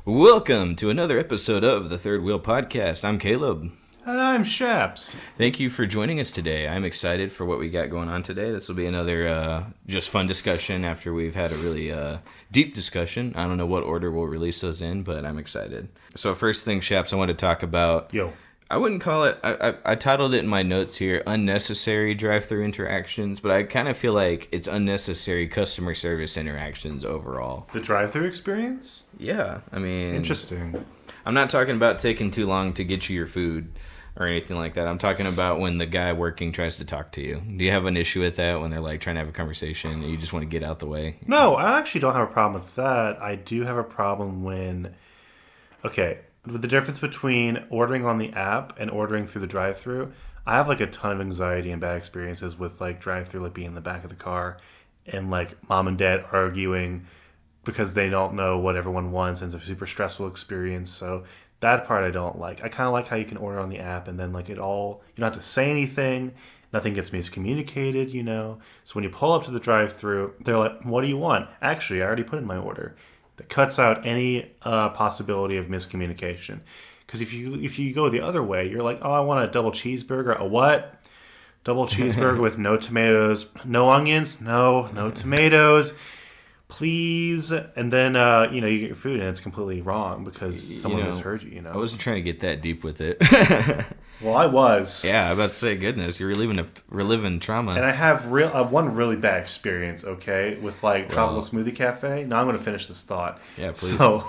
Welcome to another episode of the Third Wheel Podcast. I'm Caleb. And I'm Shaps. Thank you for joining us today. I'm excited for what we got going on today. This will be another just fun discussion after we've had a really deep discussion. I don't know what order we'll release those in, but I'm excited. So first thing, Shaps, I want to talk about... I wouldn't call it... I titled it in my notes here, unnecessary drive-thru interactions, but I kind of feel like it's unnecessary customer service interactions overall. The drive-thru experience? Yeah, I mean... Interesting. I'm not talking about taking too long to get you your food or anything like that. I'm talking about when the guy working tries to talk to you. Do you have an issue with that when they're like trying to have a conversation and you just want to get out the way? No, I actually don't have a problem with that. I do have a problem when... Okay, with the difference between ordering on the app and ordering through the drive-thru, I have like a ton of anxiety and bad experiences with like drive-thru, like being in the back of the car and like mom and dad arguing because they don't know what everyone wants, and it's a super stressful experience. So that part I don't like. I kind of like how you can order on the app and then like you don't have to say anything. Nothing gets miscommunicated, you know. So when you pull up to the drive-thru, they're like, "What do you want?" Actually, I already put in my order. That cuts out any possibility of miscommunication. Because if you go the other way, you're like, "Oh, I want a double cheeseburger." A what? Double cheeseburger with no tomatoes, no onions, no tomatoes. Please, and then you get your food and it's completely wrong because someone misheard you. I wasn't trying to get that deep with it. Well, I was. Yeah, I was about to say, goodness, you're reliving trauma. And I have one really bad experience. Okay, with like Tropical Smoothie Cafe. Now I'm going to finish this thought. Yeah, please. So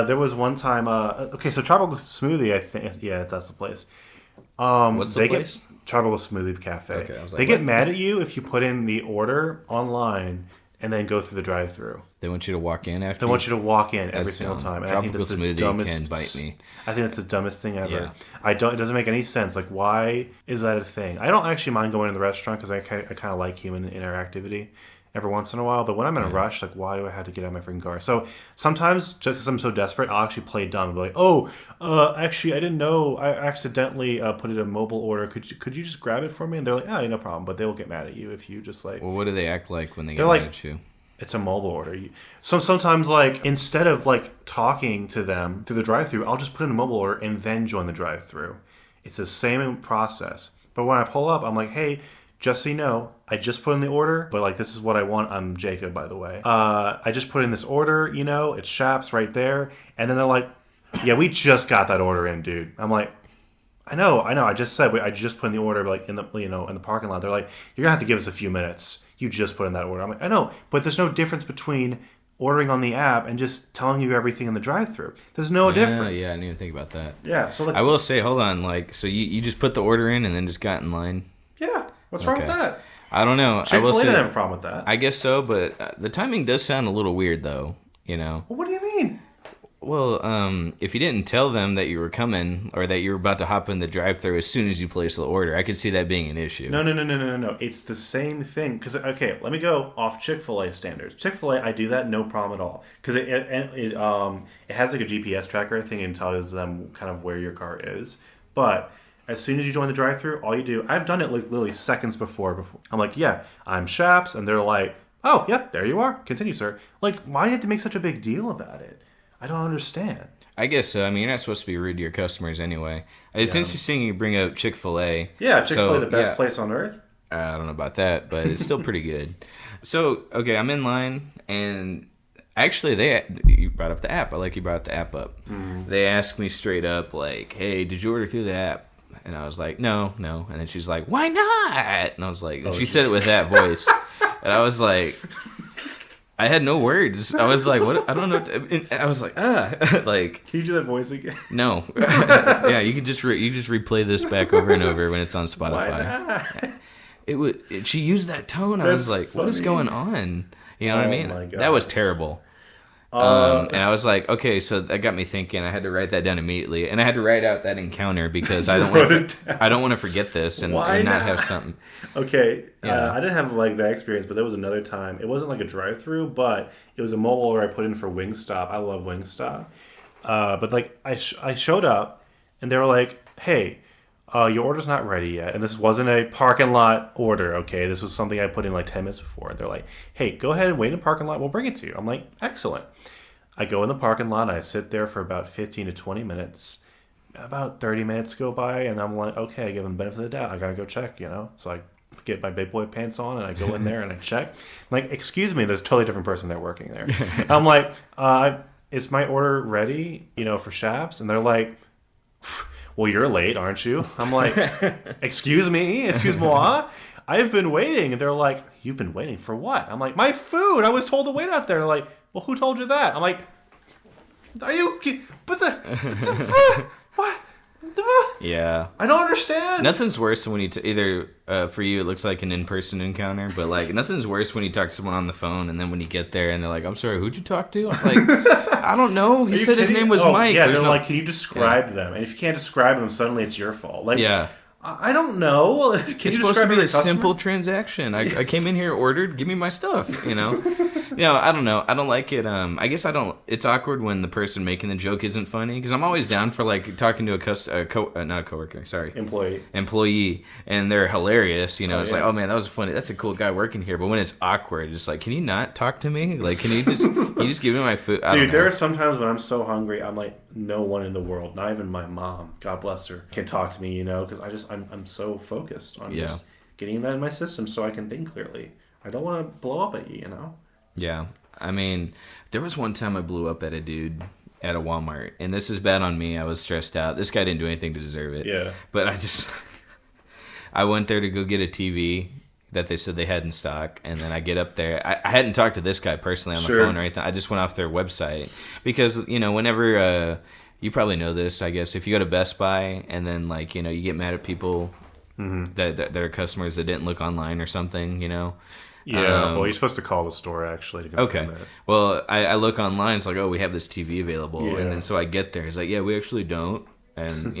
there was one time. So Tropical Smoothie, I think. Yeah, that's the place. What's the place? Tropical Smoothie Cafe. Okay, I was like, they get mad at you if you put in the order online and then go through the drive-thru. They want you to walk in after. They want you to walk in every single time. And Tropical Smoothie can bite me. I think that's the dumbest thing ever. Yeah. It doesn't make any sense. Like, why is that a thing? I don't actually mind going to the restaurant because I kind of like human interactivity every once in a while. But when I'm in a rush, like, why do I have to get out of my freaking car? So sometimes, just because I'm so desperate, I'll actually play dumb and be like, actually, I didn't know. I accidentally put it in a mobile order. Could you just grab it for me? And they're like, oh, no problem. But they will get mad at you if you just like... Well, what do they act like when they get mad at you? It's a mobile order. Sometimes, like, instead of, like, talking to them through the drive-thru, I'll just put in a mobile order and then join the drive-thru. It's the same process. But when I pull up, I'm like, hey, just so you know, I just put in the order, but, like, this is what I want. I'm Jacob, by the way. I just put in this order, it's Shaps right there. And then they're like, yeah, we just got that order in, dude. I'm like, I know. I just said I just put in the order, like, in the in the parking lot. They're like, you're gonna have to give us a few minutes. You just put in that order. I'm like, I know, but there's no difference between ordering on the app and just telling you everything in the drive-thru. There's no difference. Yeah, I didn't even think about that. Yeah, so like, I will say, hold on, like, so you just put the order in and then just got in line? Yeah, what's wrong with that? I don't know. Chick-fil-A didn't have a problem with that. I guess so, but the timing does sound a little weird, though. Well, what do you mean? Well, if you didn't tell them that you were coming or that you were about to hop in the drive-thru as soon as you place the order, I could see that being an issue. No. It's the same thing. Because, okay, let me go off Chick-fil-A standards. Chick-fil-A, I do that, no problem at all. Because it has like a GPS tracker thing and tells them kind of where your car is. But as soon as you join the drive-thru, all you do, I've done it like literally seconds before. I'm like, yeah, I'm Shaps. And they're like, oh, yeah, there you are. Continue, sir. Like, why do you have to make such a big deal about it? I don't understand. I guess so. I mean, you're not supposed to be rude to your customers anyway. It's interesting you bring up Chick-fil-A. Yeah, Chick-fil-A, the best place on earth. I don't know about that, but it's still pretty good. So, okay, I'm in line, and actually, you brought up the app. I like you brought the app up. Mm. They asked me straight up, like, hey, did you order through the app? And I was like, no. And then she's like, why not? And I was like, she said it with that voice. And I was like... I had no words. I was like, "What? I don't know." I was like, like. Can you do that voice again? No. Yeah, you can just replay this back over and over when it's on Spotify. Why not? She used that tone. I was like, funny. What is going on? You know what I mean? My God. That was terrible. And I was like, okay, so that got me thinking. I had to write that down immediately, and I had to write out that encounter because I don't want to forget this and not have something. Okay, I didn't have like that experience, but there was another time. It wasn't like a drive-thru, but it was a mobile order I put in for Wingstop. I love Wingstop, but like I showed up, and they were like, hey. Your order's not ready yet. And this wasn't a parking lot order, okay? This was something I put in like 10 minutes before. They're like, hey, go ahead and wait in the parking lot. We'll bring it to you. I'm like, excellent. I go in the parking lot. I sit there for about 15 to 20 minutes. About 30 minutes go by, and I'm like, okay, I give them the benefit of the doubt. I gotta go check, So I get my big boy pants on, and I go in there and I check. I'm like, excuse me, there's a totally different person there working there. I'm like, is my order ready, for Shaps? And they're like, well, you're late, aren't you? I'm like, excuse moi? I've been waiting. And they're like, you've been waiting for what? I'm like, my food. I was told to wait out there. They're like, well, who told you that? I'm like, are you... But what? Yeah. I don't understand. Nothing's worse than when you either for you it looks like an in-person encounter, but like nothing's worse when you talk to someone on the phone and then when you get there and they're like, I'm sorry, who'd you talk to? I was like, I don't know. He said his name was Mike. Yeah, they're like, can you describe them? And if you can't describe them, suddenly it's your fault. Like, yeah. I don't know. It's supposed to be a simple transaction. I came in here, ordered, give me my stuff. I don't know. I don't like it. I guess I don't. It's awkward when the person making the joke isn't funny because I'm always down for like talking to not a coworker. Sorry, employee, and they're hilarious. It's like, oh man, that was funny. That's a cool guy working here. But when it's awkward, it's like, can you not talk to me? Like, can you just give me my food? Dude, there are some times when I'm so hungry, I'm like, no one in the world, not even my mom, God bless her, can talk to me. Because I'm so focused on just getting that in my system so I can think clearly. I don't want to blow up at you, Yeah. I mean, there was one time I blew up at a dude at a Walmart, and this is bad on me. I was stressed out. This guy didn't do anything to deserve it. Yeah. But I went there to go get a TV that they said they had in stock, and then I get up there. I hadn't talked to this guy personally on the phone or anything. I just went off their website because, whenever... you probably know this, I guess. If you go to Best Buy and then, you get mad at people that are customers that didn't look online or something, Yeah, well, you're supposed to call the store, actually, to confirm that. Well, I look online. It's like, oh, we have this TV available. Yeah. And then so I get there. He's like, yeah, we actually don't. And,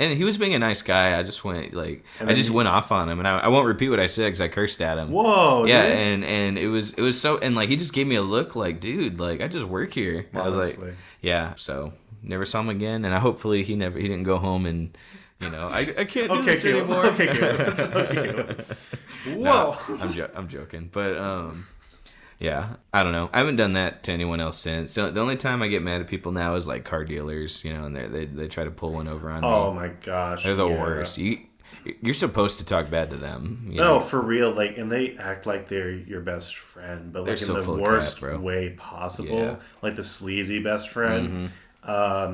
and he was being a nice guy. I just went, went off on him. And I won't repeat what I said because I cursed at him. Whoa, yeah, dude. And it was so... And, he just gave me a look like, dude, I just work here. I was like, yeah, so... Never saw him again, and hopefully he didn't go home and I can't do this anymore. Okay, good. Whoa, no, I'm joking, but yeah, I don't know. I haven't done that to anyone else since. The only time I get mad at people now is like car dealers, and they try to pull one over on me. Oh my gosh, they're the worst. You're supposed to talk bad to them. No, for real. And they act like they're your best friend, but they're in so the worst way possible. Yeah. Like the sleazy best friend. Mm-hmm.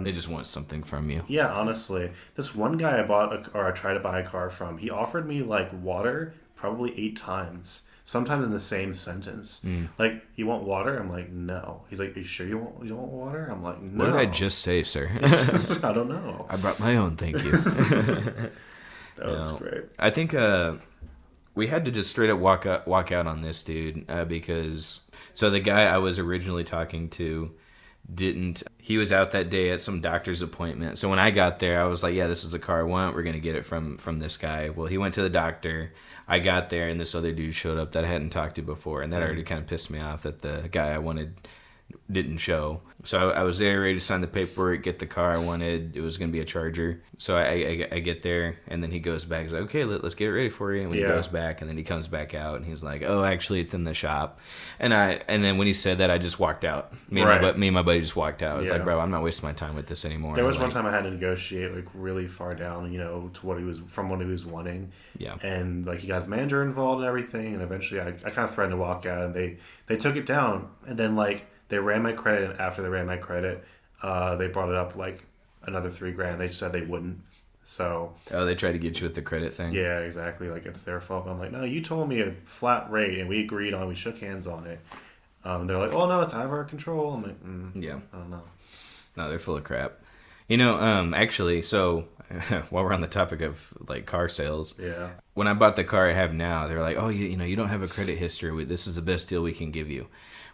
They just want something from you. Yeah, honestly. This one guy I tried to buy a car from, he offered me water probably 8 times. Sometimes in the same sentence. Like, you want water? I'm like, no. He's like, are you sure you want water? I'm like, no. What did I just say, sir? I don't know. I brought my own, thank you. That was great. I think we had to just straight up walk out on this dude because... So the guy I was originally talking to he was out that day at some doctor's appointment. So when I got there, I was like, yeah, this is the car I want. We're going to get it from this guy. Well, he went to the doctor. I got there, and this other dude showed up that I hadn't talked to before, and that already kind of pissed me off that the guy I wanted didn't show. So I was there ready to sign the paperwork, get the car I wanted. It was going to be a Charger. So I get there, and then he goes back. He's like, okay, let's get it ready for you. And when he goes back, and then he comes back out, and he's like, oh, actually, it's in the shop. And then when he said that, I just walked out. Me and my buddy just walked out. I was like, bro, I'm not wasting my time with this anymore. There was one time I had to negotiate really far down, to what he was wanting. Yeah. And he got his manager involved and everything. And eventually, I kind of threatened to walk out, and they took it down. And then they ran my credit, and after they ran my credit, they brought it up another $3,000. They said they wouldn't. So they tried to get you with the credit thing. Yeah, exactly. It's their fault. I'm like, no, you told me a flat rate, and we agreed on. We shook hands on it. They're like, oh no, it's out of our control. I'm like, yeah, I don't know. No, they're full of crap. Actually, so while we're on the topic of car sales, yeah, when I bought the car I have now, they're like, oh, you don't have a credit history. This is the best deal we can give you.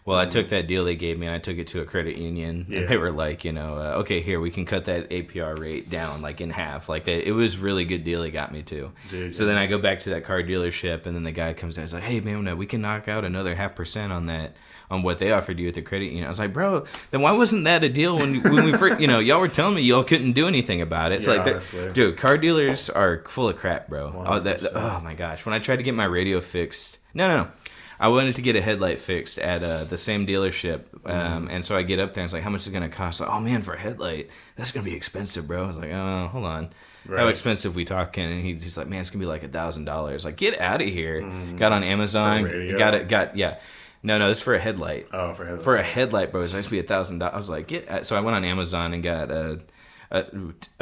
Well, I took that deal they gave me, and I took it to a credit union, and they were like, okay, here, we can cut that APR rate down, in half. It was a really good deal they got me to. Dude, so then I go back to that car dealership, and then the guy comes down and is like, hey, man, we can knock out another 0.5% on that, on what they offered you at the credit union. I was like, bro, then why wasn't that a deal when we first, y'all were telling me y'all couldn't do anything about it. It's dude, car dealers are full of crap, bro. Oh my gosh. When I tried to get my radio fixed, no. I wanted to get a headlight fixed at the same dealership, and so I get up there and it's like, how much is it gonna cost? Like, oh man, for a headlight, that's gonna be expensive, bro. I was like, oh, hold on. Right. How expensive we talking? And he's like, man, it's gonna be like $1,000. Like, get out of here. Got on Amazon. No, it's for a headlight. Oh, for a headlight. For a headlight, bro, it's supposed to be $1,000. I was like, so I went on Amazon and got a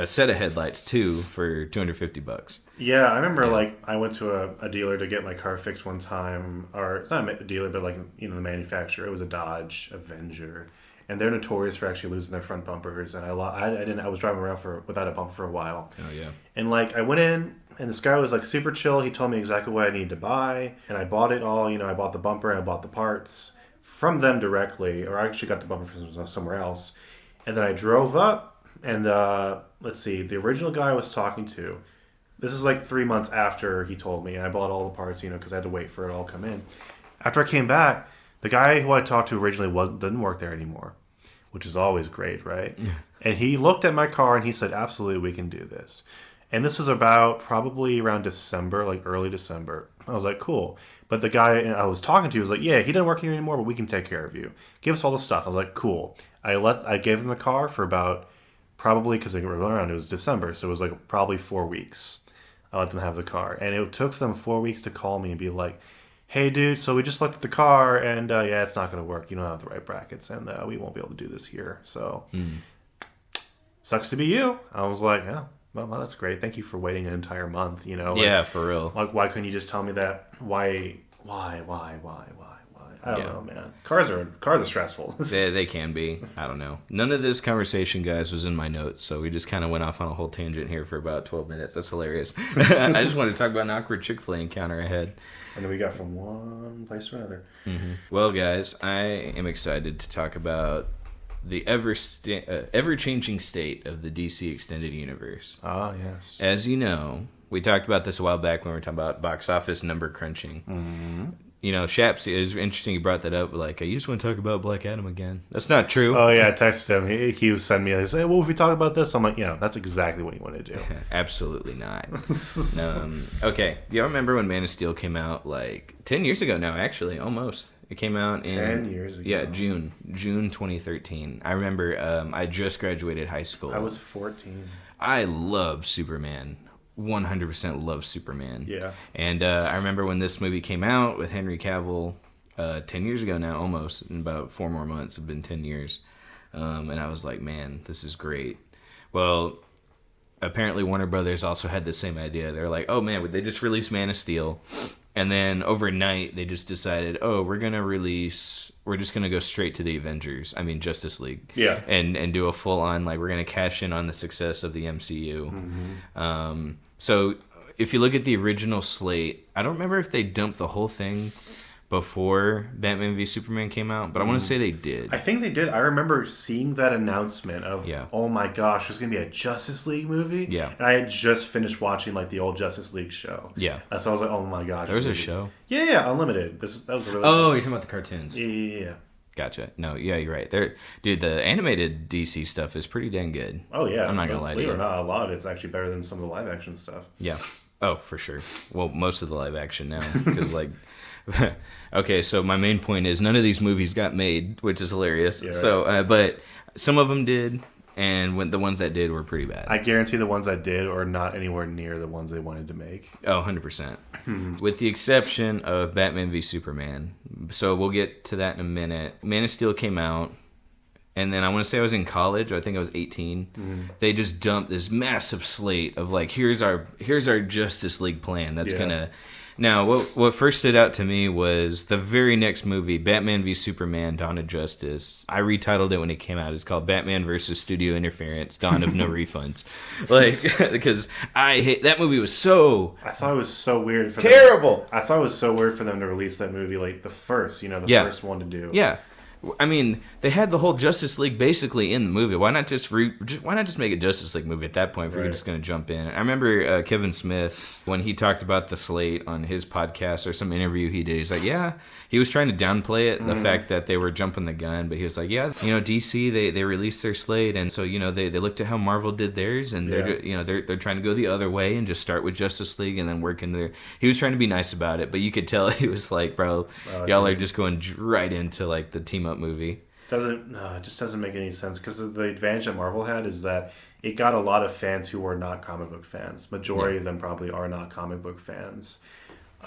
set of headlights too for $250. Yeah, I remember like I went to a dealer to get my car fixed one time, or it's not a dealer, but like the manufacturer. It was a Dodge Avenger. And they're notorious for actually losing their front bumpers. And I was driving around without a bumper for a while. Oh yeah. And like I went in, and this guy was like super chill. He told me exactly what I needed to buy, and I bought it all. I bought the bumper, and I bought the parts from them directly, or I actually got the bumper from somewhere else. And then I drove up, and let's see, the original guy I was talking to. This was like 3 months after he told me, and I bought all the parts, because I had to wait for it all to come in. After I came back. The guy who I talked to originally didn't work there anymore, which is always great, right? Yeah. And he looked at my car and he said, absolutely, we can do this. And this was about probably around December, like early December. I was like, cool. But the guy I was talking to was like, yeah, he doesn't work here anymore, but we can take care of you. Give us all the stuff. I was like, cool. I gave them the car for about, probably, because they were going around, it was December, so it was like probably 4 weeks. I let them have the car. And it took them 4 weeks to call me and be like, hey, dude, so we just looked at the car, and yeah, it's not going to work. You don't have the right brackets, and we won't be able to do this here. So, sucks to be you. I was like, yeah, well, that's great. Thank you for waiting an entire month, Yeah, for real. Like, why couldn't you just tell me that? Why? I don't know, man. Cars are stressful. They can be. I don't know. None of this conversation, guys, was in my notes, so we just kind of went off on a whole tangent here for about 12 minutes. That's hilarious. I just wanted to talk about an awkward Chick-fil-A encounter I had. And then we got from one place to another. Mm-hmm. Well, guys, I am excited to talk about the ever-changing state of the DC Extended Universe. Ah, yes. As you know, we talked about this a while back when we were talking about box office number crunching. Mm-hmm. Shaps, it was interesting you brought that up. Like, you just want to talk about Black Adam again. That's not true. Oh, yeah, I texted him. He was sending me, he said, well, if we talk about this, I'm like, that's exactly what you want to do. Absolutely not. Okay, do you remember when Man of Steel came out, like, 10 years ago now, actually, almost. It came out in... 10 years ago. Yeah, June 2013. I remember I just graduated high school. I was 14. I love Superman. 100% love Superman. Yeah. And I remember when this movie came out with Henry Cavill 10 years ago now, almost. In about 4 more months, have been 10 years. And I was like, man, this is great. Well, apparently Warner Brothers also had the same idea. They're like, oh man, they just released Man of Steel. And then overnight, they just decided, we're just going to go straight to the Avengers. I mean, Justice League. Yeah. And do a full-on, like, we're going to cash in on the success of the MCU. Mm-hmm. So if you look at the original slate, I don't remember if they dumped the whole thing before Batman v Superman came out, but I want to say they did. I think they did. I remember seeing that announcement of, oh my gosh, there's going to be a Justice League movie? Yeah. And I had just finished watching, like, the old Justice League show. Yeah. So I was like, oh my gosh. There was a show? Yeah, Unlimited. That was a really you're talking about the cartoons. Yeah. Gotcha. No, yeah, you're right. Dude, the animated DC stuff is pretty dang good. Oh, yeah. I'm not going to lie to you. Believe it or not, a lot of it's actually better than some of the live action stuff. Yeah. Oh, for sure. Well, most of the live action now. Because, like... Okay, so my main point is none of these movies got made, which is hilarious. Yeah, right. So, but some of them did, and the ones that did were pretty bad. I guarantee the ones that did are not anywhere near the ones they wanted to make. Oh, 100%. With the exception of Batman v Superman. So we'll get to that in a minute. Man of Steel came out, and then I want to say I was in college. I think I was 18. Mm-hmm. They just dumped this massive slate of, like, here's our Justice League plan that's gonna... Now, what first stood out to me was the very next movie, Batman v Superman: Dawn of Justice. I retitled it when it came out. It's called Batman versus Studio Interference: Dawn of No Refunds. Like, because I hate that movie. Was so... I thought it was so weird. Terrible. I thought it was so weird for them to release that movie, like the first, the first one to do. Yeah. I mean, they had the whole Justice League basically in the movie. Why not just why not just make a Justice League movie at that point if we're just going to jump in? I remember Kevin Smith, when he talked about the slate on his podcast or some interview he did, he's like, yeah, he was trying to downplay it, the fact that they were jumping the gun, but he was like, yeah, DC, they released their slate, and so, they looked at how Marvel did theirs, and they're trying to go the other way and just start with Justice League and then work in there. He was trying to be nice about it, but you could tell he was like, bro, y'all are just going right into like the team up movie. It just doesn't make any sense, because the advantage that Marvel had is that it got a lot of fans who were not comic book fans. Majority of them probably are not comic book fans.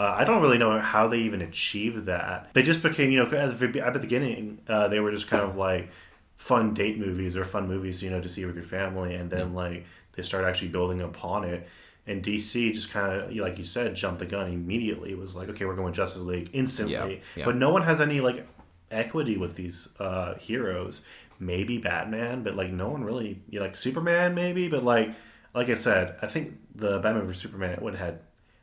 I don't really know how they even achieved that. They just became, at the beginning, they were just kind of like fun date movies or fun movies, to see with your family, and then like they started actually building upon it. And DC just kind of, like you said, jumped the gun immediately. It was like, okay, we're going with Justice League instantly. Yeah. But no one has any like equity with these heroes. Maybe Batman, but like no one really, like Superman maybe, but like I said, I think the Batman vs Superman, it would have had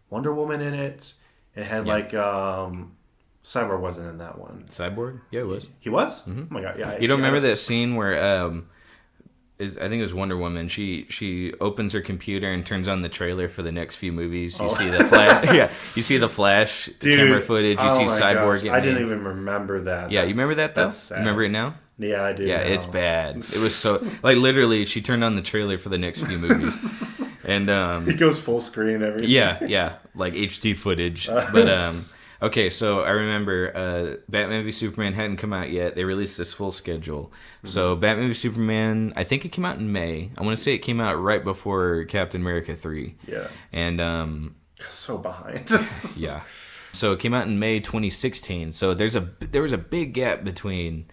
Wonder Woman in it. It had like Cyborg wasn't in that one. Cyborg? Yeah, it was. He was? Mm-hmm. Oh my god, yeah. You don't remember that scene where I think it was Wonder Woman. She opens her computer and turns on the trailer for the next few movies. You see the Flash. You see the Flash camera footage. You see Cyborg. I didn't even remember that. Yeah, you remember that though? You remember it now? Yeah, I do. Yeah, it's bad. It was so like literally she turned on the trailer for the next few movies. And it goes full screen and everything. Yeah, like HD footage. But okay, so I remember Batman v Superman hadn't come out yet. They released this full schedule. Mm-hmm. So Batman v Superman, I think it came out in May. I want to say it came out right before Captain America 3. Yeah. And so behind. Yeah. So it came out in May 2016. So there was a big gap between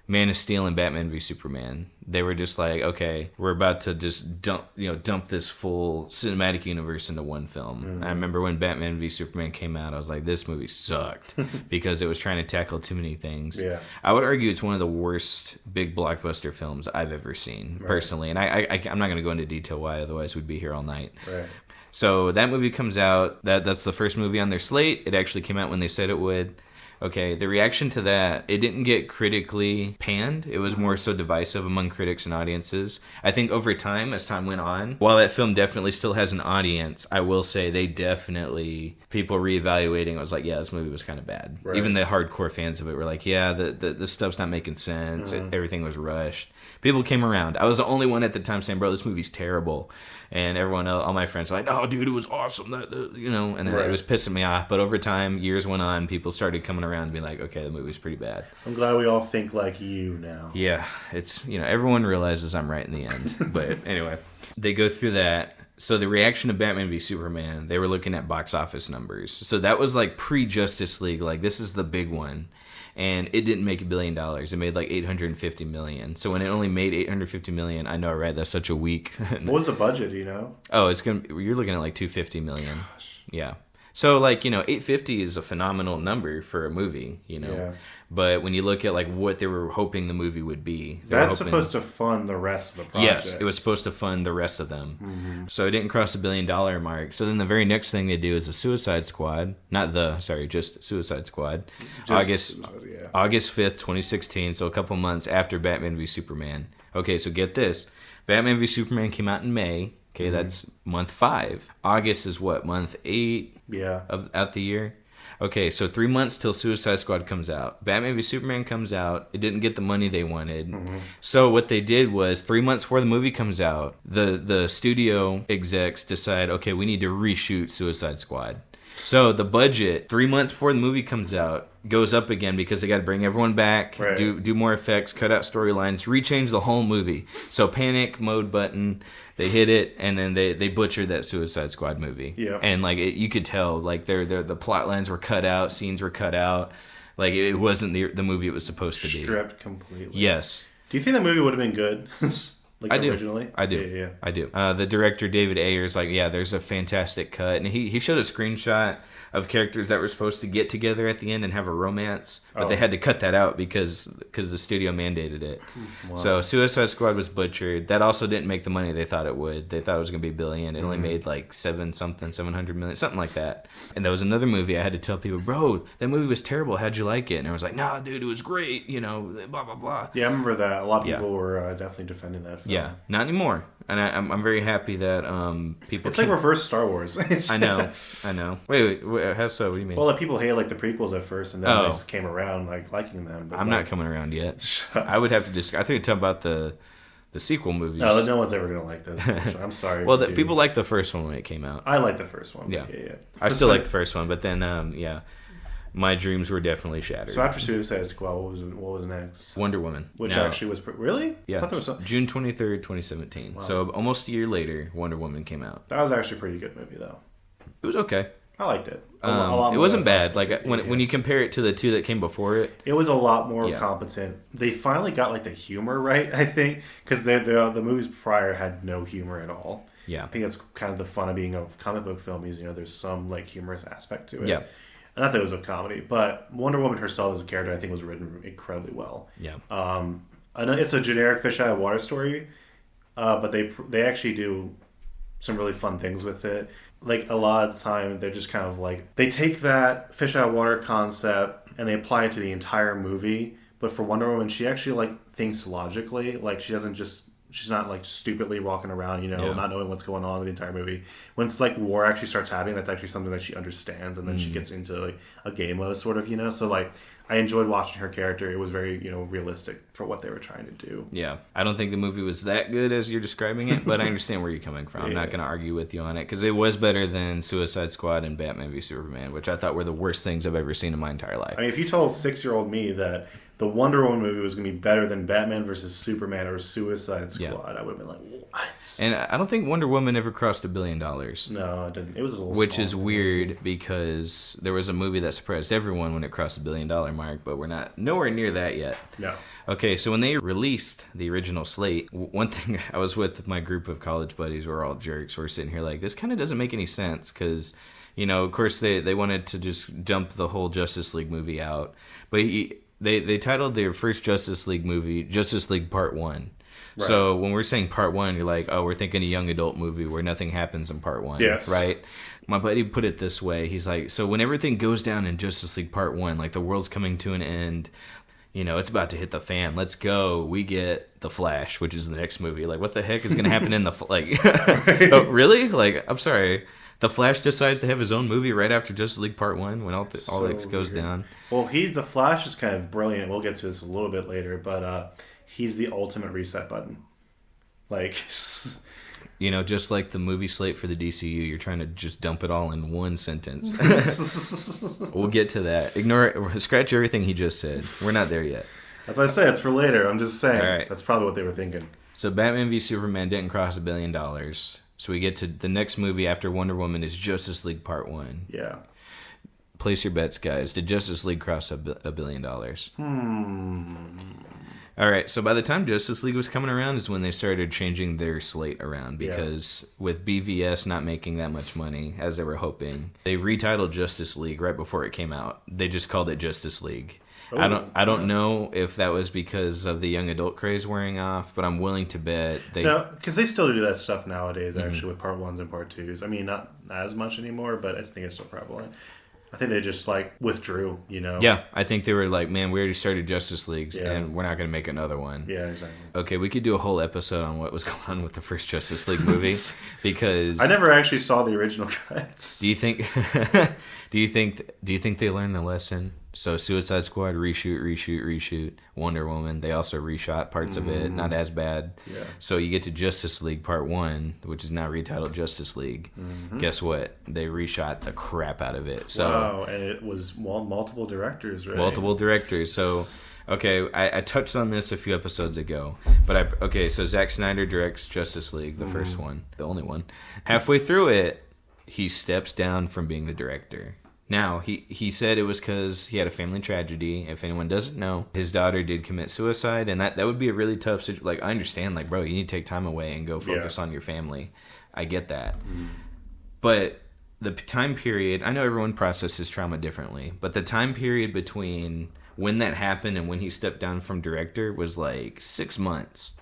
Man of Steel and Batman v Superman. They were just like, okay, we're about to just dump this full cinematic universe into one film. Mm-hmm. I remember when Batman v Superman came out, I was like, this movie sucked because it was trying to tackle too many things. Yeah. I would argue it's one of the worst big blockbuster films I've ever seen, personally. And I'm not going to go into detail why, otherwise we'd be here all night. Right. So that movie comes out. That's the first movie on their slate. It actually came out when they said it would. Okay, the reaction to that, it didn't get critically panned. It was more so divisive among critics and audiences. I think over time, as time went on, while that film definitely still has an audience, I will say people reevaluating, it was like, yeah, this movie was kind of bad. Right. Even the hardcore fans of it were like, yeah, the stuff's not making sense. Mm-hmm. Everything was rushed. People came around. I was the only one at the time saying, bro, this movie's terrible. And everyone else, all my friends were like, oh, dude, it was awesome. And it was pissing me off. But over time, years went on, people started coming around and being like, okay, the movie's pretty bad. I'm glad we all think like you now. Yeah, it's, everyone realizes I'm right in the end. But anyway, they go through that. So the reaction to Batman v Superman, they were looking at box office numbers. So that was like pre-Justice League. Like, this is the big one. And it didn't make $1 billion. It made like $850 million. So when it only made $850 million, I know, right? That's such a weak. What was the budget? Do you know? Oh, you're looking at like $250 million. Gosh. Yeah. So like, $850 is a phenomenal number for a movie. Yeah. But when you look at like what they were hoping the movie would be, that's supposed to fund the rest of the project. Yes, it was supposed to fund the rest of them. Mm-hmm. So it didn't cross $1 billion mark. So then the very next thing they do is a Suicide Squad. Just Suicide Squad. August 5th, 2016. So a couple months after Batman v Superman. Okay, so get this. Batman v Superman came out in May. Okay, that's month 5. August is what, month 8? Yeah. Out the year? Okay, so 3 months till Suicide Squad comes out. Batman v Superman comes out. It didn't get the money they wanted. Mm-hmm. So what they did was 3 months before the movie comes out, the studio execs decide, okay, we need to reshoot Suicide Squad. So the budget, 3 months before the movie comes out, goes up again because they got to bring everyone back, right. do more effects, cut out storylines, rechange the whole movie. So panic mode button, they hit it, and then they butchered that Suicide Squad movie. Yeah. And like you could tell, like the plot lines were cut out, scenes were cut out, like it wasn't the movie it was supposed to be. Stripped completely. Yes. Do you think that movie would have been good? Like I do. originally? I do. Yeah. I do. The director, David Ayer's like, yeah, there's a fantastic cut. And he showed a screenshot of characters that were supposed to get together at the end and have a romance. But they had to cut that out because the studio mandated it. Wow. So Suicide Squad was butchered. That also didn't make the money they thought it would. They thought it was going to be $1 billion. It only made like 700 million, something like that. And there was another movie I had to tell people, bro, that movie was terrible. How'd you like it? And I was like, nah, dude, it was great. You know, blah, blah, blah. Yeah, I remember that. A lot of people were definitely defending that film. Yeah, not anymore. And I'm very happy that people... It's like reverse Star Wars. I know. Wait, how so? What do you mean? Well, like, people hated like the prequels at first, and then they just came around like liking them. But, I'm not coming around yet. I would have to just... I think it's about the sequel movies. No one's ever going to like this. I'm sorry. Well, people liked the first one when it came out. I liked the first one. Yeah. Yeah. I still like the first one, but then, my dreams were definitely shattered. So after Suicide Squad, what was next? Wonder Woman. Which actually was... Really? Yeah. June 23rd, 2017. Wow. So almost a year later, Wonder Woman came out. That was actually a pretty good movie, though. It was okay. I liked it. It wasn't bad. Like when you compare it to the two that came before it, it was a lot more competent. They finally got like the humor right, I think, because the movies prior had no humor at all. Yeah, I think that's kind of the fun of being a comic book film. Is there's some like humorous aspect to it. Yeah. Not that it was a comedy, but Wonder Woman herself as a character, I think, was written incredibly well. Yeah. I know it's a generic fish out of water story, but they actually do some really fun things with it. Like, a lot of the time, they're just kind of like... They take that fish out of water concept and they apply it to the entire movie. But for Wonder Woman, she actually, like, thinks logically. Like, she doesn't just... She's not, like, stupidly walking around, not knowing what's going on in the entire movie. When it's, like, war actually starts happening, that's actually something that she understands. And then she gets into, like, a game mode, sort of, So, like... I enjoyed watching her character. It was very, realistic for what they were trying to do. Yeah. I don't think the movie was that good as you're describing it, but I understand where you're coming from. I'm not going to argue with you on it, because it was better than Suicide Squad and Batman v Superman, which I thought were the worst things I've ever seen in my entire life. I mean, if you told 6-year-old me that the Wonder Woman movie was going to be better than Batman versus Superman or Suicide Squad, I would have been like, what? And I don't think Wonder Woman ever crossed $1 billion. No, it didn't. It was a little Which small. is weird, because there was a movie that surprised everyone when it crossed $1 billion mark, but we're nowhere near that yet. No. Okay, so when they released the original slate, one thing, I was with my group of college buddies, we're all jerks, we're sitting here like, this kind of doesn't make any sense, because... of course, they wanted to just dump the whole Justice League movie out. But they titled their first Justice League movie Justice League Part 1. Right. So when we're saying Part 1, you're like, oh, we're thinking a young adult movie where nothing happens in Part 1. Yes. Right? My buddy put it this way. He's like, so when everything goes down in Justice League Part 1, like the world's coming to an end, it's about to hit the fan. Let's go. We get The Flash, which is the next movie. Like, what the heck is going to happen in the... Oh, really? Like, I'm sorry. The Flash decides to have his own movie right after Justice League Part 1 when all this goes down. Well, The Flash is kind of brilliant. We'll get to this a little bit later, but he's the ultimate reset button. Like... just like the movie slate for the DCU, you're trying to just dump it all in one sentence. We'll get to that. Scratch everything he just said. We're not there yet. That's what I say. It's for later. I'm just saying. All right. That's probably what they were thinking. So Batman v Superman didn't cross $1 billion. So we get to the next movie after Wonder Woman is Justice League Part 1. Yeah. Place your bets, guys. Did Justice League cross $1 billion? All right, so by the time Justice League was coming around is when they started changing their slate around, because with BVS not making that much money, as they were hoping, they retitled Justice League right before it came out. They just called it Justice League. Oh, I don't know if that was because of the young adult craze wearing off, but I'm willing to bet they... No, because they still do that stuff nowadays, actually, with Part 1s and Part 2s. I mean, not as much anymore, but I think it's still prevalent. I think they just, withdrew, Yeah, I think they were like, man, we already started Justice Leagues, and we're not going to make another one. Yeah, exactly. Okay, we could do a whole episode on what was going on with the first Justice League movie, because... I never actually saw the original cuts. Do you think they learned the lesson? So Suicide Squad, reshoot. Wonder Woman, they also reshot parts of it, not as bad. Yeah. So you get to Justice League Part 1, which is now retitled Justice League. Mm-hmm. Guess what? They reshot the crap out of it. So, wow, and it was multiple directors, right? Multiple directors. So, okay, I touched on this a few episodes ago, but so Zack Snyder directs Justice League, the first one, the only one. Halfway through it, he steps down from being the director. Now, he said it was because he had a family tragedy. If anyone doesn't know, his daughter did commit suicide, and that would be a really tough situation. Like, I understand, like, bro, you need to take time away and go focus on your family. I get that. But the time period, I know everyone processes trauma differently, but the time period between when that happened and when he stepped down from director was like 6 months.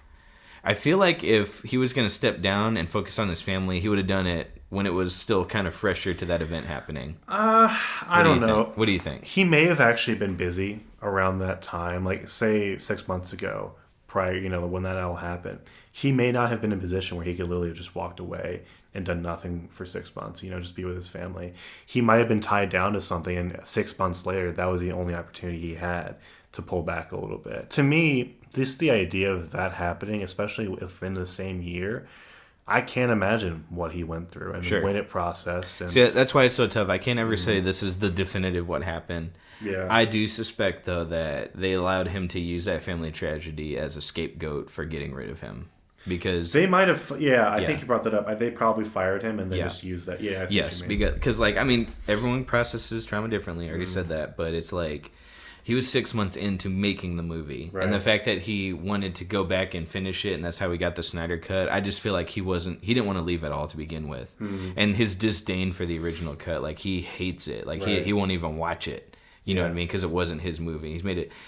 I feel like if he was going to step down and focus on his family, he would have done it when it was still kind of fresher to that event happening. I don't know. What do you think? He may have actually been busy around that time, like say 6 months ago, prior, when that all happened. He may not have been in a position where he could literally have just walked away and done nothing for 6 months, just be with his family. He might have been tied down to something, and 6 months later, that was the only opportunity he had to pull back a little bit. To me, the idea of that happening, especially within the same year, I can't imagine what he went through and when it processed. And see, that's why it's so tough. I can't ever say this is the definitive what happened. Yeah. I do suspect, though, that they allowed him to use that family tragedy as a scapegoat for getting rid of him. Because they might have, I think you brought that up. They probably fired him and then just used that. Yeah, I see yes, what you mean. because everyone processes trauma differently. I already said that, but it's like he was 6 months into making the movie, and the fact that he wanted to go back and finish it, and that's how we got the Snyder Cut. I just feel like he didn't want to leave at all to begin with, and his disdain for the original cut, like he hates it, like he won't even watch it. You know what I mean? Because it wasn't his movie.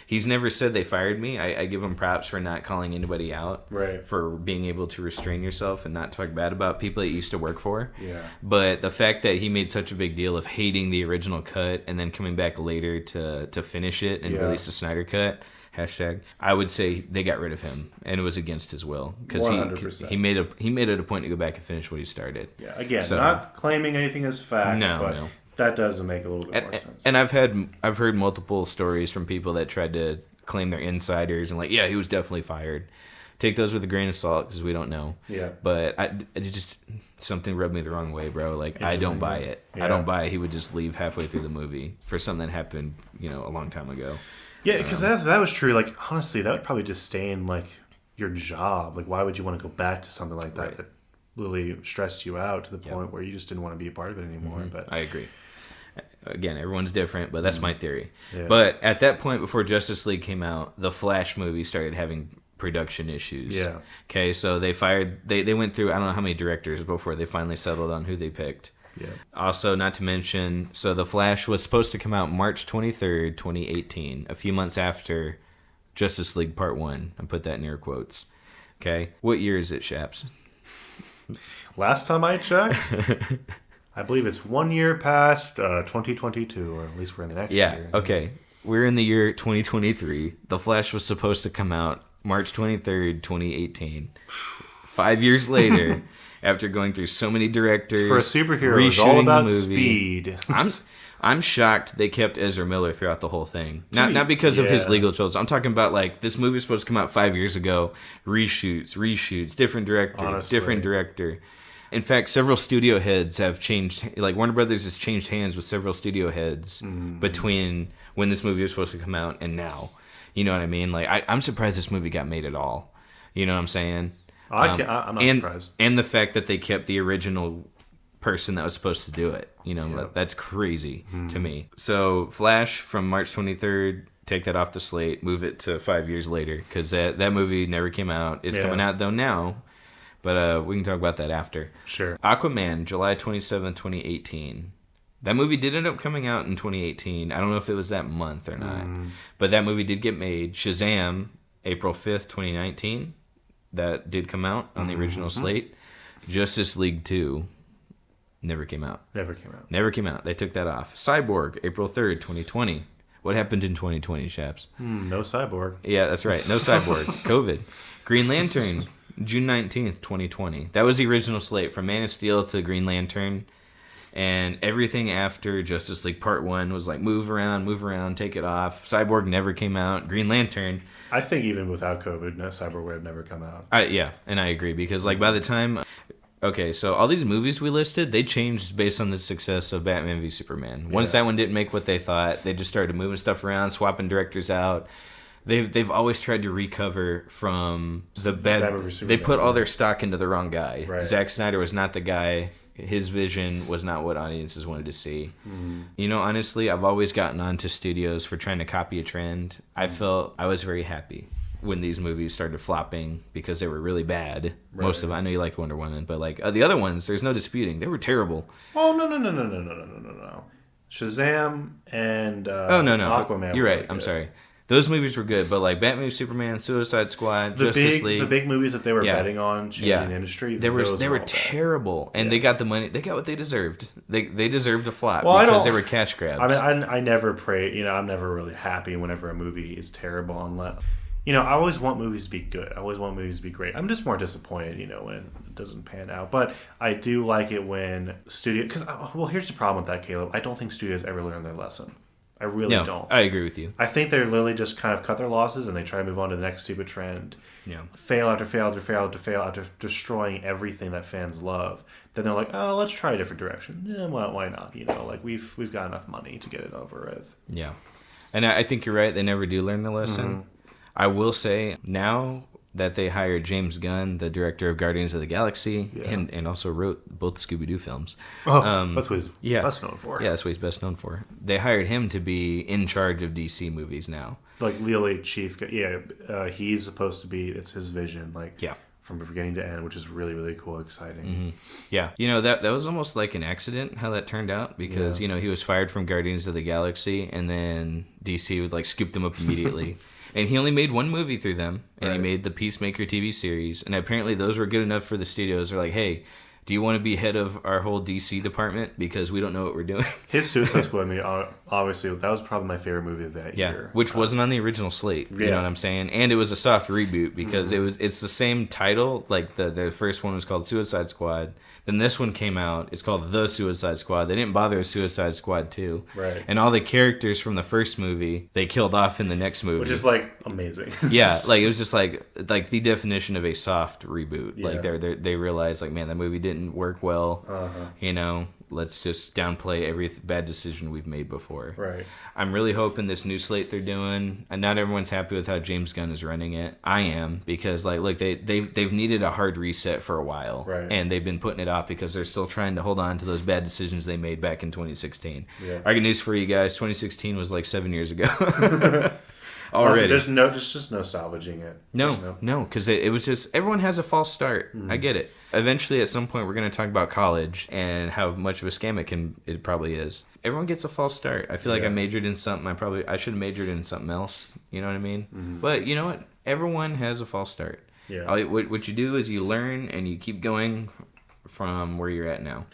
He's never said they fired me. I give him props for not calling anybody out. Right. For being able to restrain yourself and not talk bad about people that you used to work for. Yeah. But the fact that he made such a big deal of hating the original cut and then coming back later to finish it and release the Snyder Cut, hashtag, I would say they got rid of him. And it was against his will. Because he made it a point to go back and finish what he started. Yeah. Again, not claiming anything as fact. No. That does make a little bit more sense. And I've heard multiple stories from people that tried to claim they're insiders and he was definitely fired. Take those with a grain of salt because we don't know. Yeah. But it just something rubbed me the wrong way, bro. Like I don't buy it. Yeah. I don't buy it. He would just leave halfway through the movie for something that happened, a long time ago. Yeah, because that was true. Like honestly, that would probably just stain like your job. Like why would you want to go back to something like that that really stressed you out to the point where you just didn't want to be a part of it anymore? But I agree. Again, everyone's different, but that's my theory. Yeah. But at that point, before Justice League came out, the Flash movie started having production issues. Yeah. Okay, so they went through, I don't know how many directors before they finally settled on who they picked. Yeah. Also, not to mention, so the Flash was supposed to come out March 23rd, 2018, a few months after Justice League Part 1. I put that in air quotes. Okay, what year is it, Shaps? Last time I checked... I believe it's 1 year past 2022, or at least we're in the next year. Yeah, okay. We're in the year 2023. The Flash was supposed to come out March 23rd, 2018. 5 years later, after going through so many directors, for a superhero, it's all about speed. I'm shocked they kept Ezra Miller throughout the whole thing. Not because of his legal troubles. I'm talking about this movie was supposed to come out 5 years ago. Reshoots, different director. In fact, several studio heads have changed. Like Warner Brothers has changed hands with several studio heads between when this movie was supposed to come out and now. You know what I mean? Like I'm surprised this movie got made at all. You know what I'm saying? I'm not surprised. And the fact that they kept the original person that was supposed to do it. That's crazy to me. So Flash from March 23rd. Take that off the slate. Move it to 5 years later because that movie never came out. It's coming out though now. But we can talk about that after. Sure. Aquaman, July 27, 2018. That movie did end up coming out in 2018. I don't know if it was that month or not. But that movie did get made. Shazam, April 5th, 2019. That did come out on the original slate. Justice League 2 never came out. Never came out. They took that off. Cyborg, April 3rd, 2020. What happened in 2020, Shaps? No Cyborg. Yeah, that's right. No Cyborg. COVID. Green Lantern. June 19th, 2020. That was the original slate from Man of Steel to Green Lantern. And everything after Justice League Part 1 was like, move around, take it off. Cyborg never came out. Green Lantern. I think even without COVID, no Cyborg would have never come out. Yeah, and I agree. Because by the time... Okay, so all these movies we listed, they changed based on the success of Batman v Superman. Once that one didn't make what they thought, they just started moving stuff around, swapping directors out. They've always tried to recover from the bad. They put all their stock into the wrong guy. Right. Zack Snyder was not the guy his vision was not what audiences wanted to see. You know, honestly, I've always gotten onto studios for trying to copy a trend. I felt I was very happy when these movies started flopping because they were really bad. Right. Most of them. I know you liked Wonder Woman, but like the other ones, there's no disputing. They were terrible. Oh, no. Shazam and No. Aquaman. You're were right. really I'm good. sorry. Those movies were good, but like Batman, Superman, Suicide Squad, Justice League, the big movies that they were Yeah. betting on changing the industry, they were all bad. terrible, and they got the money. They got what they deserved. They deserved a flop Well, because they were cash grabs. I mean, I never pray. You know, I'm never really happy whenever a movie is terrible, unless. You know, I always want movies to be good. I always want movies to be great. I'm just more disappointed, you know, when it doesn't pan out. But I do like it when studio... Because, well, here's the problem with that, Caleb. I don't think studios ever learn their lesson. I really don't. I agree with you. I think they're literally just kind of cut their losses and they try to move on to the next stupid trend. Yeah. Fail after fail after fail after fail after destroying everything that fans love. Then they're like, oh, let's try a different direction. Yeah, well, why not? You know, like we've got enough money to get it over with. Yeah. And I think you're right. They never do learn the lesson. Mm-hmm. I will say now that they hired James Gunn, the director of Guardians of the Galaxy, and also wrote both Scooby-Doo films. Oh, that's what he's best known for. Yeah, that's what he's best known for. They hired him to be in charge of DC movies now. Like literally chief. Yeah, he's supposed to be. It's his vision. Like from beginning to end, which is really, really cool, exciting. Mm-hmm. Yeah, you know that was almost like an accident how that turned out because you know he was fired from Guardians of the Galaxy, and then DC would like scoop them up immediately. And he only made one movie through them, and he made the Peacemaker TV series. And apparently those were good enough for the studios. They're like, hey, do you want to be head of our whole DC department? Because we don't know what we're doing. His Suicide Squad, obviously, that was probably my favorite movie of that year. Which wasn't on the original slate. You know what I'm saying? And it was a soft reboot because it's the same title. Like the first one was called Suicide Squad. Then this one came out. It's called The Suicide Squad. They didn't bother with Suicide Squad 2. Right. And all the characters from the first movie, they killed off in the next movie. Which is, like, amazing. Yeah, like, it was just, like the definition of a soft reboot. Yeah. Like, they realized, like, man, that movie didn't work well. You know, let's just downplay every bad decision we've made before. Right. I'm really hoping this new slate they're doing, and not everyone's happy with how James Gunn is running it. I am, because like look, they've needed a hard reset for a while, right. And they've been putting it off because they're still trying to hold on to those bad decisions they made back in 2016. Yeah. I got news for you guys: 2016 was like 7 years ago. Already, there's just no salvaging it. No, because it was just everyone has a false start. I get it. Eventually, at some point, we're going to talk about college and how much of a scam it probably is. Everyone gets a false start. I feel like I majored in something. I should have majored in something else. You know what I mean? Mm-hmm. But you know what? Everyone has a false start. Yeah. What you do is you learn and you keep going from where you're at now.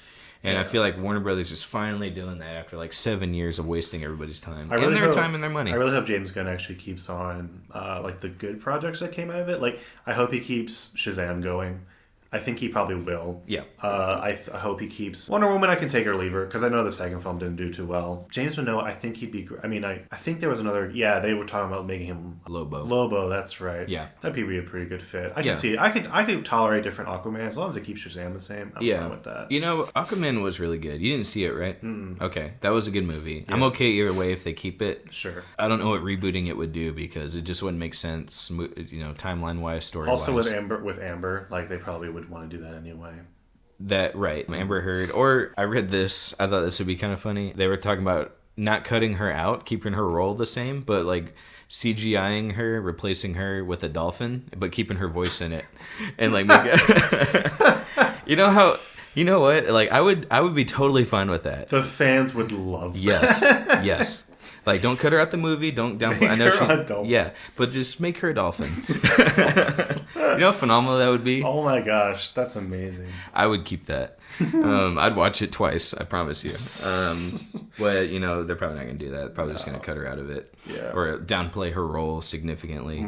And I feel like Warner Brothers is finally doing that after like 7 years of wasting everybody's time and their time and their money. I really hope James Gunn actually keeps on like the good projects that came out of it. Like I hope he keeps Shazam going. I think he probably will. Yeah. I hope he keeps Wonder Woman. I can take her or leave her because I know the second film didn't do too well. James Winnow, I think he'd be. I mean, I think there was another. Yeah, they were talking about making him Lobo. That's right. Yeah, that'd be a pretty good fit. I can see it. I could tolerate different Aquaman as long as it keeps Shazam the same. I'm fine with that. You know, Aquaman was really good. You didn't see it, right? Okay, that was a good movie. Yeah. I'm okay either way if they keep it. Sure. I don't know what rebooting it would do because it just wouldn't make sense. You know, timeline wise, story wise. Also with Amber, like they probably would want to do that anyway. That right, Amber Heard. Or I read this. I thought this would be kind of funny. They were talking about not cutting her out, keeping her role the same, but like CGIing her, replacing her with a dolphin, but keeping her voice in it, and like make it. You know how. You know what? Like I would be totally fine with that. The fans would love that. Yes. Like don't cut her out the movie. Don't downplay. I know a dolphin. Yeah, but just make her a dolphin. You know how phenomenal that would be? Oh my gosh, that's amazing. I would keep that. I'd watch it twice, I promise you. But, you know, they're probably not going to do that. Probably just going to cut her out of it. Yeah. Or downplay her role significantly.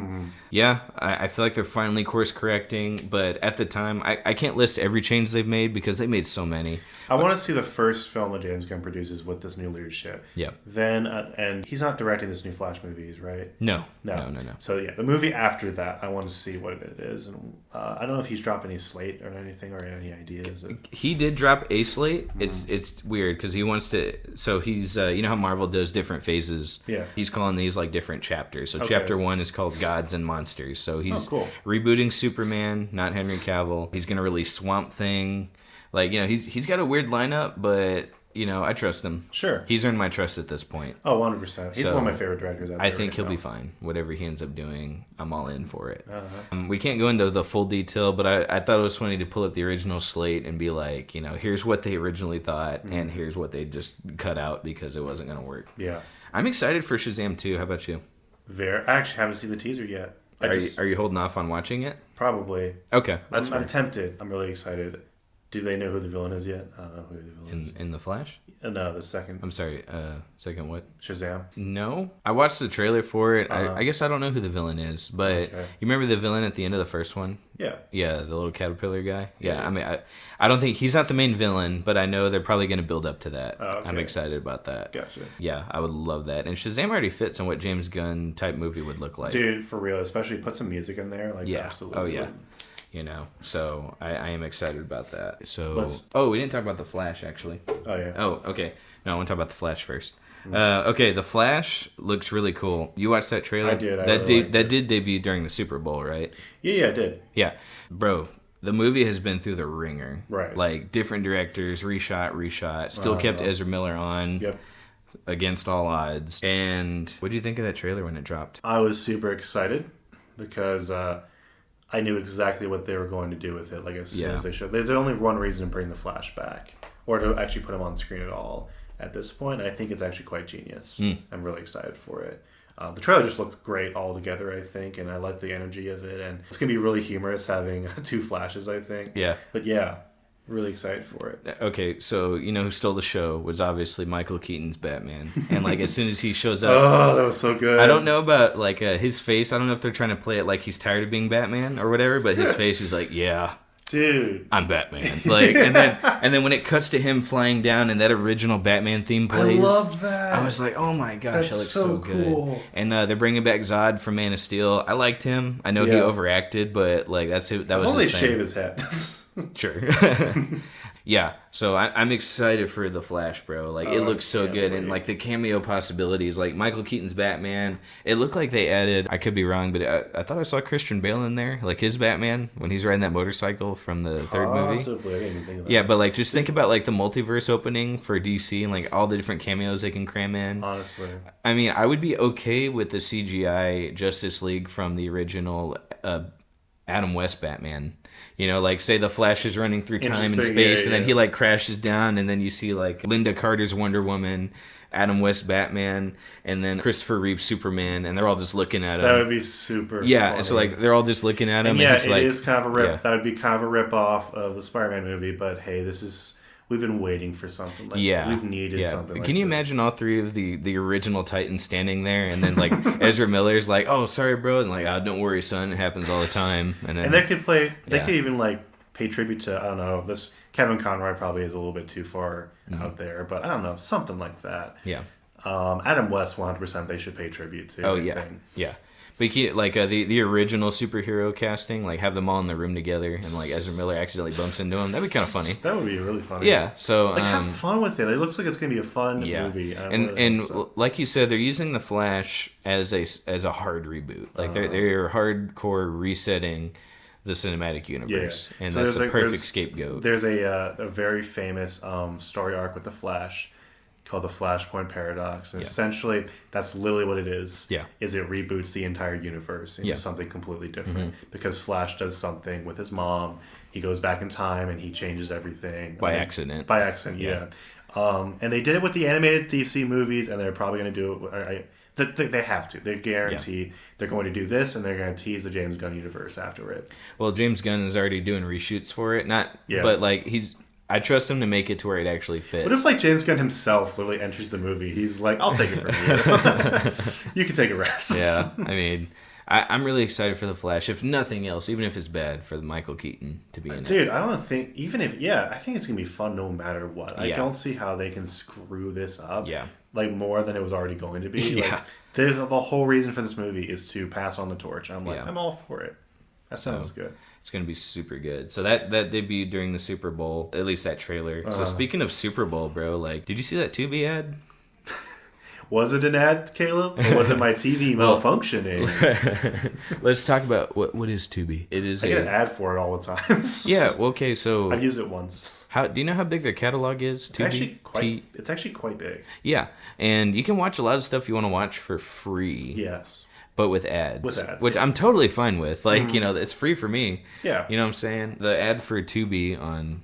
Yeah, I feel like they're finally course correcting, but at the time, I can't list every change they've made because they made so many. I want to see the first film that James Gunn produces with this new leadership. Yeah. Then, and he's not directing this new Flash movies, right? No. So yeah, the movie after that, I want to see what it is, and I don't know if he's dropped any slate or anything or any ideas. He did drop a slate. It's weird because he wants to. So he's you know how Marvel does different phases. Yeah. He's calling these like different chapters. So chapter 1 is called Gods and Monsters. So he's cool. rebooting Superman, not Henry Cavill. He's gonna release Swamp Thing. Like, he's got a weird lineup, but I trust him. Sure. He's earned my trust at this point. Oh, 100%. He's one of my favorite directors out there. I think he'll be fine. Whatever he ends up doing, I'm all in for it. We can't go into the full detail, but I thought it was funny to pull up the original slate and be like, here's what they originally thought, and here's what they just cut out because it wasn't going to work. Yeah. I'm excited for Shazam 2. How about you? I actually haven't seen the teaser yet. Are you holding off on watching it? Probably. Okay. I'm tempted. I'm really excited. Do they know who the villain is yet? I don't know who the villain is. In The Flash? No, the second. I'm sorry, second what? Shazam? No. I watched the trailer for it. I guess I don't know who the villain is, but you remember the villain at the end of the first one? Yeah. Yeah, the little caterpillar guy? Yeah, I mean, I don't think... He's not the main villain, but I know they're probably going to build up to that. Oh, okay. I'm excited about that. Gotcha. Yeah, I would love that. And Shazam already fits on what James Gunn type movie would look like. Dude, for real. Especially put some music in there. Like, absolutely. Oh, yeah. So I am excited about that. So, we didn't talk about The Flash, actually. Oh, yeah. Oh, okay. No, I want to talk about The Flash first. Okay, The Flash looks really cool. You watched that trailer? I did. That did debut during the Super Bowl, right? Yeah, I did. Yeah. Bro, the movie has been through the ringer. Right. Like, different directors, reshot. Still kept Ezra Miller on. Yep. Against all odds. And what did you think of that trailer when it dropped? I was super excited because I knew exactly what they were going to do with it. Like, as soon as they showed. There's only one reason to bring the Flash back, or to actually put him on screen at all at this point. I think it's actually quite genius. I'm really excited for it. The trailer just looked great all together, I think, and I like the energy of it. And it's going to be really humorous having two Flashes, I think. Yeah. But yeah, really excited for it. Okay, so who stole the show was obviously Michael Keaton's Batman. And like as soon as he shows up... Oh, that was so good. I don't know about like his face. I don't know if they're trying to play it like he's tired of being Batman or whatever, but his face is like, yeah... Dude, I'm Batman. Like, and then when it cuts to him flying down and that original Batman theme plays, I love that. I was like, oh my gosh, that looks so cool. good. And they're bringing back Zod from Man of Steel. I liked him. I know he overacted, but like that was his thing. They shave his head. Sure. Yeah, so I'm excited for The Flash, bro. Like, it looks so good. And, like, the cameo possibilities. Like, Michael Keaton's Batman. It looked like they added... I could be wrong, but I thought I saw Christian Bale in there. Like, his Batman, when he's riding that motorcycle from the third movie. Possibly. I didn't even think of that. Yeah, but, like, just think about, like, the multiverse opening for DC and, like, all the different cameos they can cram in. Honestly. I mean, I would be okay with the CGI Justice League from the original Adam West Batman. Like, say the Flash is running through time and space, and then he, like, crashes down, and then you see, like, Linda Carter's Wonder Woman, Adam West Batman, and then Christopher Reeve Superman, and they're all just looking at him. That would be super funny. and so, like, they're all just looking at him. And just, it is kind of a rip. Yeah. That would be kind of a rip-off of the Spider-Man movie, but, hey, we've been waiting for something like that. We've needed something like Can you imagine all three of the original Titans standing there, and then, like, Ezra Miller's like, oh, sorry, bro, and like, oh, don't worry, son, it happens all the time. And they could even, like, pay tribute to, I don't know, this Kevin Conroy probably is a little bit too far out there, but I don't know, something like that. Yeah. Adam West, 100% they should pay tribute to. Oh, yeah. Yeah. But you can't, like, the original superhero casting, like, have them all in the room together, and, like, Ezra Miller accidentally bumps into him. That'd be kind of funny. That would be really funny. Yeah, so... Like, have fun with it. It looks like it's going to be a fun movie. And like you said, they're using The Flash as a hard reboot. Like, they're hardcore resetting the cinematic universe. Yeah. And so that's the perfect scapegoat. There's a very famous story arc with The Flash called the Flashpoint Paradox. And essentially, that's literally what it is. Yeah. Is it reboots the entire universe into something completely different. Because Flash does something with his mom. He goes back in time and he changes everything. By accident. By accident, yeah. And they did it with the animated DC movies, and they're probably going to do it... They have to. They guarantee they're going to do this, and they're going to tease the James Gunn universe after it. Well, James Gunn is already doing reshoots for it. But, like, I trust him to make it to where it actually fits. What if, like, James Gunn himself literally enters the movie? He's like, I'll take it from you. You can take a rest. Yeah, I mean, I'm really excited for The Flash. If nothing else, even if it's bad, for Michael Keaton to be in it. Dude, I don't think, even if, I think it's going to be fun no matter what. I don't see how they can screw this up. Yeah. Like, more than it was already going to be. Yeah. Like, the whole reason for this movie is to pass on the torch. I'm like, I'm all for it. That sounds good. It's going to be super good. So that debuted during the Super Bowl, at least that trailer. So speaking of Super Bowl, bro, like, did you see that Tubi ad? Was it an ad, Caleb? Or was it my TV malfunctioning? Let's talk about what is Tubi. It is I get an ad for it all the time. Yeah, well, okay, so... I've used it once. How do you know how big their catalog is? It's actually quite big. Yeah, and you can watch a lot of stuff you want to watch for free. Yes. But with ads, which I'm totally fine with. Like, it's free for me. Yeah. You know what I'm saying? The ad for Tubi on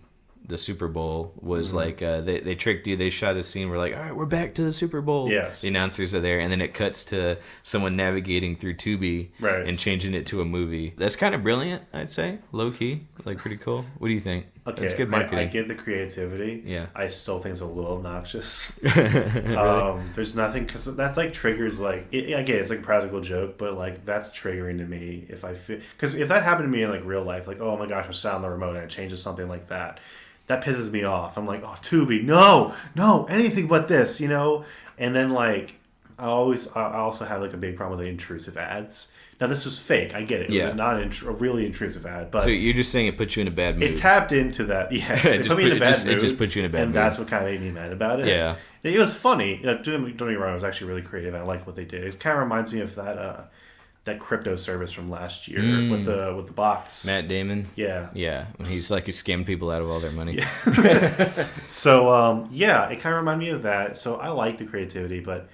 the Super Bowl was like, they tricked you. They shot a scene where like, all right, we're back to the Super Bowl. Yes. The announcers are there, and then it cuts to someone navigating through Tubi and changing it to a movie. That's kind of brilliant, I'd say. Low key. Like, pretty cool. What do you think? Okay, it's good marketing. I get the creativity. Yeah. I still think it's a little obnoxious. There's nothing, because that's like triggers, like, I get it's like a practical joke, but like that's triggering to me if I feel, because if that happened to me in like real life, like, oh my gosh, I'm sat on the remote and it changes something like that, that pisses me off. I'm like, oh, Tubi, no, anything but this, And then like, I also have like a big problem with the intrusive ads. Now this was fake. I get it. It was not a really intrusive ad, but so you're just saying it put you in a bad mood. It tapped into that. Yes, it put me in a bad mood. It just put you in a bad mood, and that's what kind of made me mad about it. Yeah, it was funny. Don't get me wrong. It was actually really creative. I like what they did. It kind of reminds me of that crypto service from last year with the box. Matt Damon. Yeah. When he's like he scammed people out of all their money. Yeah. So it kind of reminded me of that. So I like the creativity, but.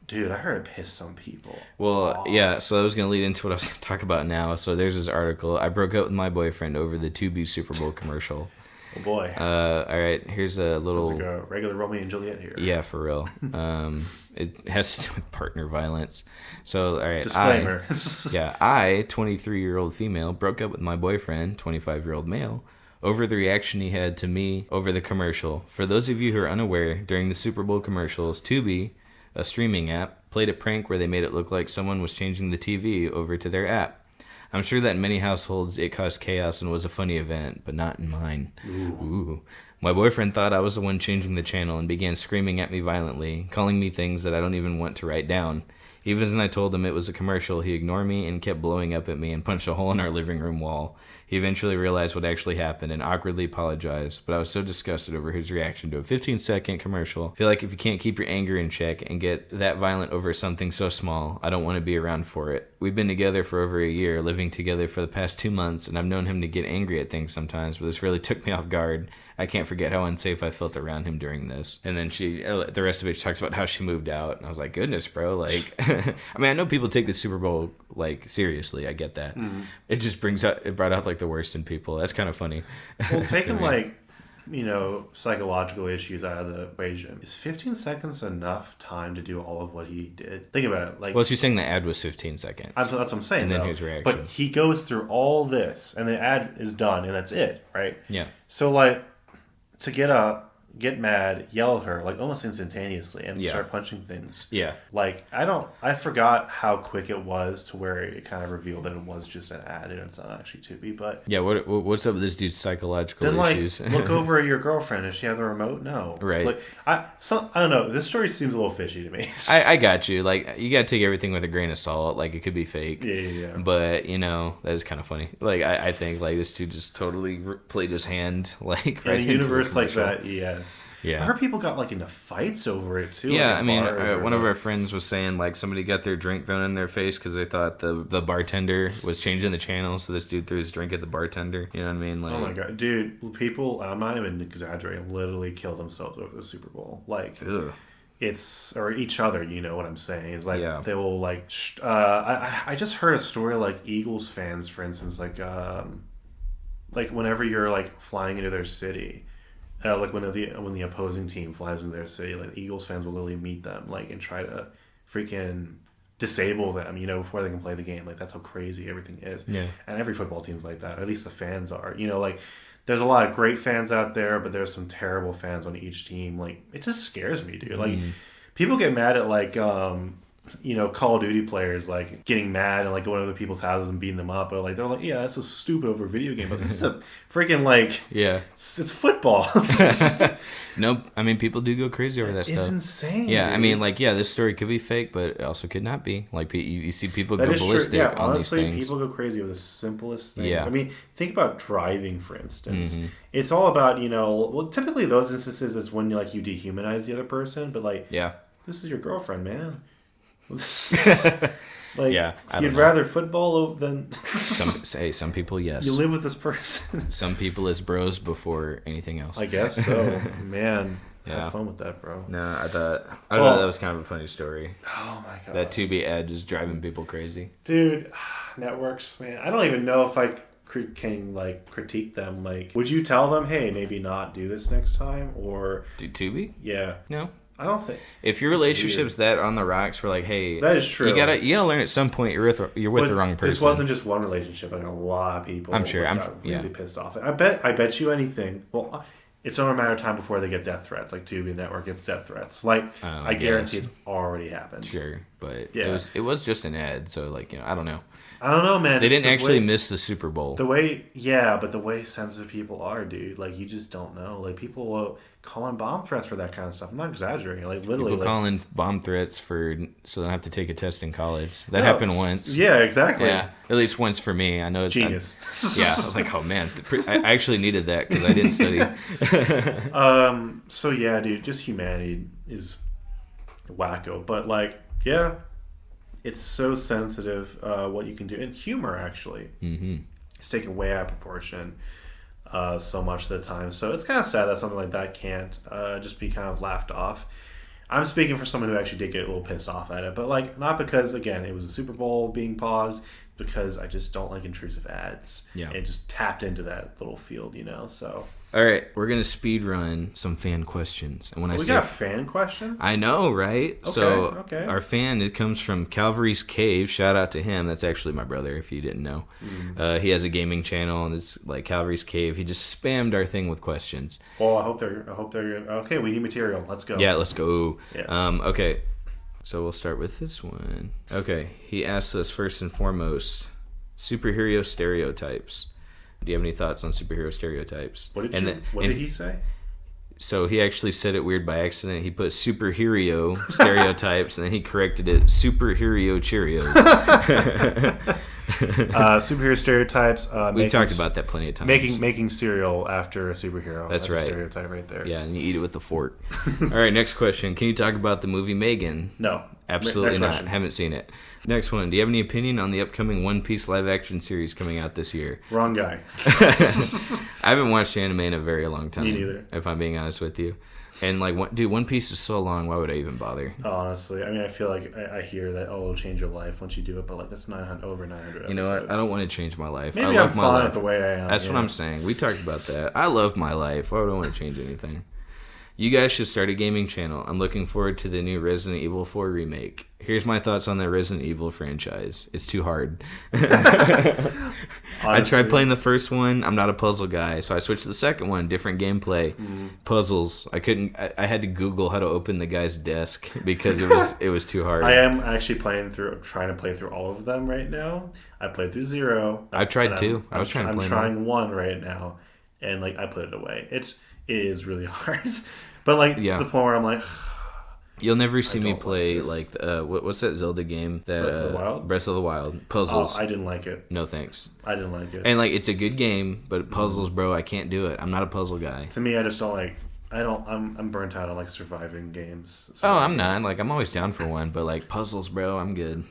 Dude, I heard it pissed some people. Well, yeah, so I was going to lead into what I was going to talk about now. So there's this article. I broke up with my boyfriend over the Tubi Super Bowl commercial. Oh, boy. All right, here's a little... It's like a regular Romeo and Juliet here. Yeah, for real. It has to do with partner violence. So, all right. Disclaimer. I, 23-year-old female, broke up with my boyfriend, 25-year-old male, over the reaction he had to me over the commercial. For those of you who are unaware, during the Super Bowl commercials, Tubi... a streaming app, played a prank where they made it look like someone was changing the TV over to their app. I'm sure that in many households it caused chaos and was a funny event, but not in mine. Ooh. My boyfriend thought I was the one changing the channel and began screaming at me violently, calling me things that I don't even want to write down. Even as I told him it was a commercial, he ignored me and kept blowing up at me and punched a hole in our living room wall. He eventually realized what actually happened and awkwardly apologized, but I was so disgusted over his reaction to a 15-second commercial. I feel like if you can't keep your anger in check and get that violent over something so small, I don't want to be around for it. We've been together for over a year, living together for the past 2 months, and I've known him to get angry at things sometimes, but this really took me off guard. I can't forget how unsafe I felt around him during this. And then the rest of it, she talks about how she moved out. And I was like, goodness, bro. Like, I mean, I know people take the Super Bowl, like, seriously. I get that. Mm-hmm. It brought out, like, the worst in people. That's kind of funny. Well, taking, like, psychological issues out of the equation, is 15 seconds enough time to do all of what he did? Think about it. Like, well, she's saying the ad was 15 seconds. That's what I'm saying, and then his reaction. But he goes through all this, and the ad is done, and that's it, right? Yeah. So, like, to get up, get mad, yell at her, like, almost instantaneously, and start punching things. Yeah. Like, I forgot how quick it was to where it kind of revealed that it was just an ad and it's not actually Tubi, but... Yeah, what's up with this dude's psychological issues? Then, like, look over at your girlfriend. Does she have the remote? No. Right. Like, I don't know. This story seems a little fishy to me. I got you. Like, you got to take everything with a grain of salt. Like, it could be fake. Yeah. But, that is kind of funny. Like, I think, like, this dude just totally played his hand, like, right in a universe like that, yes. Yeah. I heard people got, like, into fights over it, too. Yeah, like one of our friends was saying, like, somebody got their drink thrown in their face because they thought the bartender was changing the channel, so this dude threw his drink at the bartender. You know what I mean? Like, oh, my God. Dude, people, I'm not even exaggerating, literally kill themselves over the Super Bowl. Like, ugh. Or each other, you know what I'm saying? It's like, they will, like, I just heard a story, like, Eagles fans, for instance, like whenever you're, like, flying into their city... like when the opposing team flies into their city, like Eagles fans will literally meet them, like, and try to freaking disable them, before they can play the game. Like, that's how crazy everything is. Yeah. And every football team's like that, or at least the fans are. Like, there's a lot of great fans out there, but there's some terrible fans on each team. Like, it just scares me, dude. Like, people get mad at, like, Call of Duty players, like, getting mad and, like, going to other people's houses and beating them up. But, like, they're like, yeah, that's so stupid over a video game. But this is a freaking, like... Yeah. It's football. Nope. I mean, people do go crazy over that stuff. It's insane, Yeah, dude. I mean, like, this story could be fake, but it also could not be. Like, you see people that go ballistic on honestly, these things. People go crazy over the simplest thing. Yeah. I mean, think about driving, for instance. Mm-hmm. It's all about, well, typically those instances is when, like, you dehumanize the other person. But, like, yeah, this is your girlfriend, man. Like, Yeah, I you'd don't know. rather football than Some people, yes. you live with this person. Some people is bros before anything else. I guess so. Man, Yeah. have fun with that, bro. No, I thought that was kind of a funny story. Oh my god. That Tubi ad is driving people crazy. Dude, networks, man. I don't even know if I can like critique them. Like, would you tell them, hey, maybe not do this next time? Or Do Tubi? yeah. No. I don't think If your relationship's that on the rocks, for like, hey, that is true. You gotta learn at some point you're with the wrong person. This wasn't just one relationship. Like a lot of people. I'm sure. Got really pissed off. I bet you anything. Well, it's only a matter of time before they get death threats. Like Tubi Network gets death threats. Like I guarantee it's already happened. Sure, but Yeah. it was just an ad, so like I don't know. I don't know, man. They didn't The actually way- miss the Super Bowl. The way, yeah, but the way sensitive people are, dude, like you just don't know. Like people will call in bomb threats for that kind of stuff. I'm not exaggerating. Like literally, People like, calling bomb threats so they don't have to take a test in college. That happened once. Yeah, exactly. Yeah, at least once for me. I know it's Genius. yeah, I was like, oh man, I actually needed that because I didn't study. So yeah, dude, just humanity is wacko. But like, yeah, it's so sensitive what you can do. And humor, actually, it's taken way out of proportion so much of the time. So it's kind of sad that something like that can't just be kind of laughed off. I'm speaking for someone who actually did get a little pissed off at it. But like, not because, again, it was a Super Bowl being paused, because I just don't like intrusive ads. Yeah. And it just tapped into that little field, you know, so... All right, we're gonna speed run some fan questions, and when I We say got fan questions? I know, right? Okay. Our fan, it comes from Calvary's Cave. Shout out to him. That's actually my brother, if you didn't know. He has a gaming channel, and it's like Calvary's Cave. He just spammed our thing with questions. Well, I hope they're okay. We need material. Let's go. Yeah, let's go. Yes. Okay, so we'll start with this one. Okay, he asked us first and foremost, superhero stereotypes. Do you have any thoughts on superhero stereotypes? What did he say? So he actually said it weird by accident. He put superhero stereotypes, and then he corrected it superhero Cheerios. Superhero stereotypes. We've talked about that plenty of times. Making cereal after a superhero. That's right. A stereotype right there. Yeah, and you eat it with a fork. All right, next question. Can you talk about the movie Megan? No. Absolutely Next not. question. Haven't seen it. Next one. Do you have any opinion on the upcoming One Piece live action series coming out this year? Wrong guy. I haven't watched anime in a very long time. Me neither. If I'm being honest with you. And like, One Piece is so long. Why would I even bother? Honestly, I mean, I feel like I hear that it'll change your life once you do it, but like that's over 900 episodes. You know what? I don't want to change my life. Maybe I love I'm my fine life. with the way I am. That's what I'm saying. We talked about that. I love my life. Why would I want to change anything? You guys should start a gaming channel. I'm looking forward to the new Resident Evil 4 remake. Here's my thoughts on the Resident Evil franchise. It's too hard. I tried playing the first one. I'm not a puzzle guy, so I switched to the second one. Different gameplay, puzzles. I couldn't. I had to Google how to open the guy's desk because it was too hard. I am actually trying to play through all of them right now. I played through 0. I've tried and 2. I was trying to play. I'm trying 1 right now, and like I put it away. It is really hard, but like to the point where I'm like. You'll never see me don't play like what's that Zelda game? That Breath of the Wild? Breath of the Wild puzzles. Oh, I didn't like it. No thanks. I didn't like it. And like it's a good game, but puzzles, bro, I can't do it. I'm not a puzzle guy. To me, I just don't like. I'm burnt out on like surviving games. Oh, I'm not. Like I'm always down for one, but like puzzles, bro, I'm good.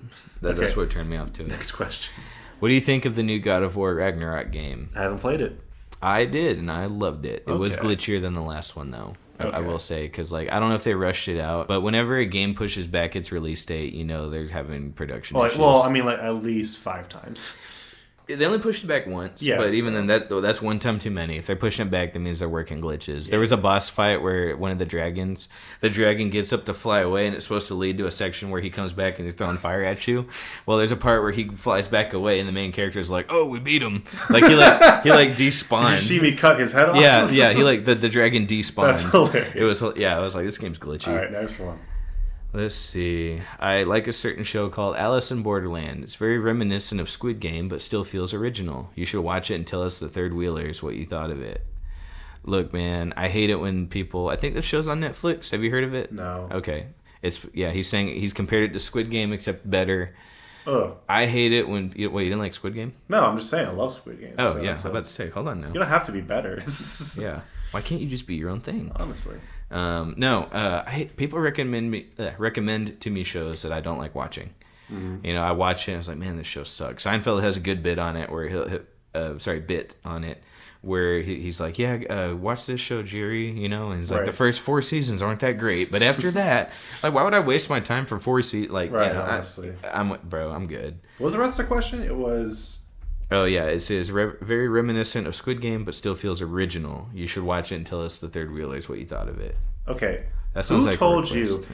That's what turned me off to it. Next question. What do you think of the new God of War Ragnarok game? I haven't played it. I did, and I loved it. It was glitchier than the last one, though. I will say, because like I don't know if they rushed it out, but whenever a game pushes back its release date, you know they're having production issues. Well, I mean, like at least 5 times. They only pushed it back once, but even then, that's one time too many. If they're pushing it back, that means they're working glitches. Yeah. There was a boss fight where one of the dragon gets up to fly away, and it's supposed to lead to a section where he comes back and he's throwing fire at you. Well, there's a part where he flies back away, and the main character is like, "Oh, we beat him!" Like he despawned. Did you see me cut his head off? Yeah. He the dragon despawned. That's hilarious. It was. I was like, this game's glitchy. All right, next one. Let's see. I like a certain show called Alice in Borderland. It's very reminiscent of Squid Game, but still feels original. You should watch it and tell us, the third wheelers, what you thought of it. Look, man, I hate it when people... I think this show's on Netflix. Have you heard of it? No. Okay. He's saying he's compared it to Squid Game, except better. Ugh. I hate it when... Wait, you didn't like Squid Game? No, I'm just saying I love Squid Game. Oh, yeah. I was about to say, hold on now. You don't have to be better. Yeah. Why can't you just be your own thing? Honestly. No. People recommend to me shows that I don't like watching. You know, I watch it and I was like, man, this show sucks. Seinfeld has a good bit on it where where he's like, yeah, watch this show, Jerry, you know, and he's like, the first 4 seasons aren't that great, but after that, like, why would I waste my time for 4 seasons? Like, right, you know, honestly. I'm good. What was the rest of the question? It was... Oh, yeah, it says, very reminiscent of Squid Game, but still feels original. You should watch it and tell us the third wheelers what you thought of it. Okay. That sounds like told you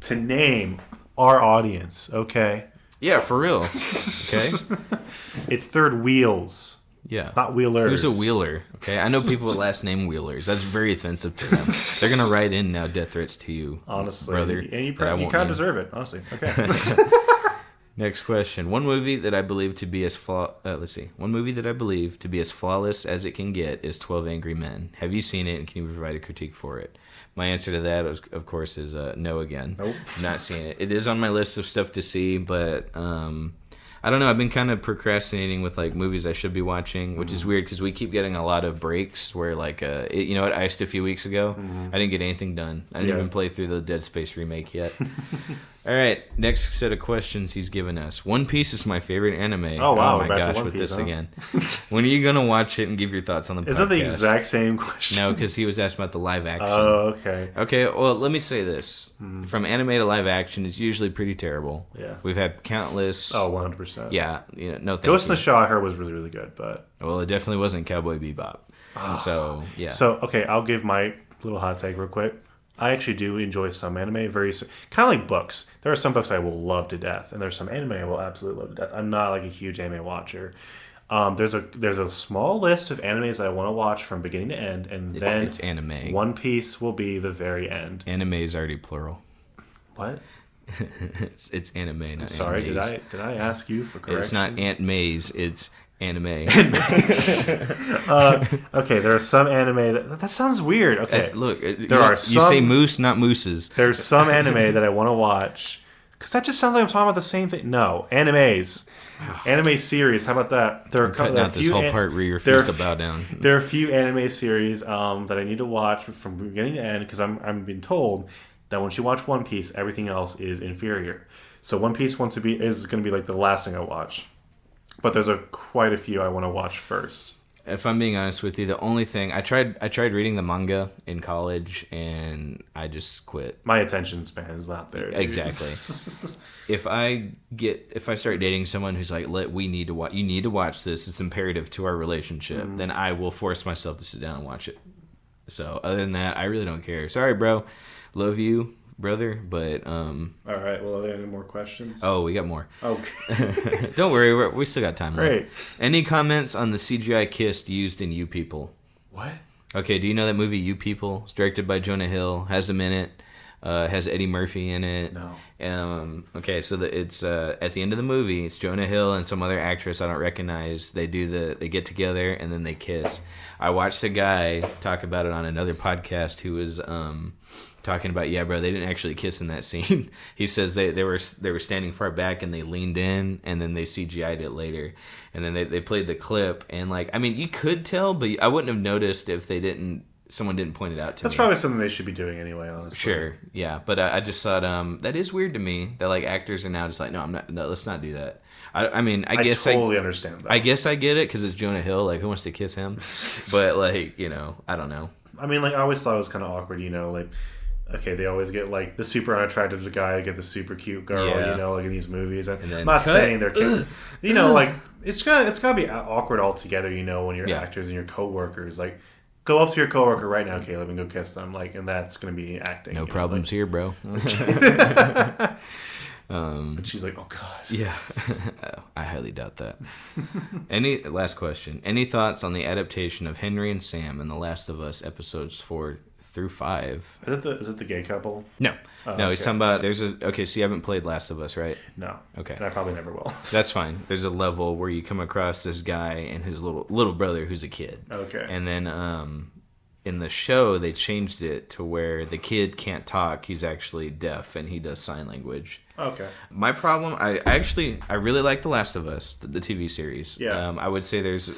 to name our audience, okay? Yeah, for real. Okay? It's third wheels. Yeah. Not wheelers. Who's a wheeler? Okay, I know people with last name Wheelers. That's very offensive to them. They're going to write in now death threats to you, honestly. brother. And you kind of deserve it, honestly. Okay. Next question. One movie that I believe to be as One movie that I believe to be as flawless as it can get is 12 Angry Men. Have you seen it, and can you provide a critique for it? My answer to that, of course, is no again. Nope. Not seen it. It is on my list of stuff to see, but I don't know. I've been kind of procrastinating with like movies I should be watching, which is weird because we keep getting a lot of breaks where like, you know, at Iced a few weeks ago, I didn't get anything done. I didn't even play through the Dead Space remake yet. All right, next set of questions he's given us. One Piece is my favorite anime. Oh, wow. Oh, my gosh, with this again. When are you going to watch it and give your thoughts on the podcast? Is that the exact same question? No, because he was asking about the live action. Oh, okay. Okay, well, let me say this. From anime to live action, it's usually pretty terrible. Yeah. We've had countless... Oh, 100%. Yeah, you know, no thank Ghost you. in the Shell, I heard, was really, really good, but... Well, it definitely wasn't Cowboy Bebop. So, yeah. So, okay, I'll give my little hot take real quick. I actually do enjoy some anime, kind of like books. There are some books I will love to death, and there's some anime I will absolutely love to death. I'm not like a huge anime watcher. There's a small list of animes I want to watch from beginning to end, and then it's anime. One Piece will be the very end. Anime is already plural. What? it's anime, not sorry, animes. did I ask you for correction? It's not Aunt May's, it's anime. Okay, there are some anime that sounds weird. Okay, Look, you some, say moose, not mooses. There's some anime that I want to watch because that just sounds like I'm talking about the same thing. No, animes, anime series. How about that? There are cutting out this whole part where you refuse to bow down. There are a few anime series that I need to watch from beginning to end because I'm being told that once you watch One Piece, everything else is inferior. So One Piece is going to be like the last thing I watch. But there's quite a few I want to watch first. If I'm being honest with you, the only thing I tried reading the manga in college and I just quit. My attention span is not there. Dude. Exactly. If I start dating someone who's like, you need to watch this, it's imperative to our relationship, then I will force myself to sit down and watch it. So other than that, I really don't care. Sorry, bro. Love you, brother, but all right, well, are there any more questions? Oh, we got more. Okay. Don't worry, we still got time. Great. Any comments on the CGI kiss used in You People? What? Okay, do you know that movie You People? It's directed by Jonah Hill, has him in it, has Eddie Murphy in it. No. Okay, so it's at the end of the movie, it's Jonah Hill and some other actress I don't recognize. They get together and then they kiss. I watched a guy talk about it on another podcast who was talking about, yeah, bro, they didn't actually kiss in that scene. He says they were standing far back and they leaned in and then they CGI'd it later. And then they played the clip and like, I mean, you could tell, but I wouldn't have noticed if someone didn't point it out to me. That's probably something they should be doing anyway, honestly. Sure, yeah. But I just thought that is weird to me that like actors are now just like, no, let's not do that. I mean, I guess totally understand that. I guess I get it because it's Jonah Hill. Like, who wants to kiss him? But like, you know, I don't know. I mean, like, I always thought it was kind of awkward, you know, like, okay, they always get like the super unattractive guy get the super cute girl, you know, like in these movies. And I'm not saying they're cute. You know, like it's gotta be awkward altogether, you know, when you're actors and your coworkers. Like, go up to your coworker right now, Caleb, and go kiss them. Like, and that's gonna be acting. No problems here, bro. And she's like, oh gosh. Yeah. I highly doubt that. Last question. Any thoughts on the adaptation of Henry and Sam in The Last of Us episodes 4 through 5? Is it the gay couple? No. No, he's talking about so you haven't played Last of Us, right? No. Okay. And I probably never will. That's fine. There's a level where you come across this guy and his little brother who's a kid. Okay. And then in the show they changed it to where the kid can't talk. He's actually deaf and he does sign language. Okay. My problem, I really like The Last of Us, the TV series. Yeah. I would say there's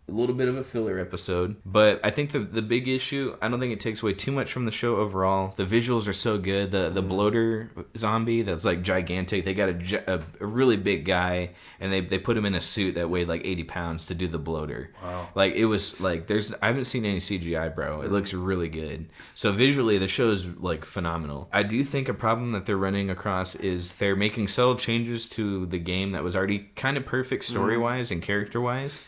a little bit of a filler episode. But I think the big issue, I don't think it takes away too much from the show overall. The visuals are so good. The bloater zombie that's like gigantic. They got a really big guy, and they put him in a suit that weighed like 80 pounds to do the bloater. Wow. Like, it was like, I haven't seen any CGI, bro. It looks really good. So visually, the show's like phenomenal. I do think a problem that they're running across is they're making subtle changes to the game that was already kind of perfect story-wise and character-wise.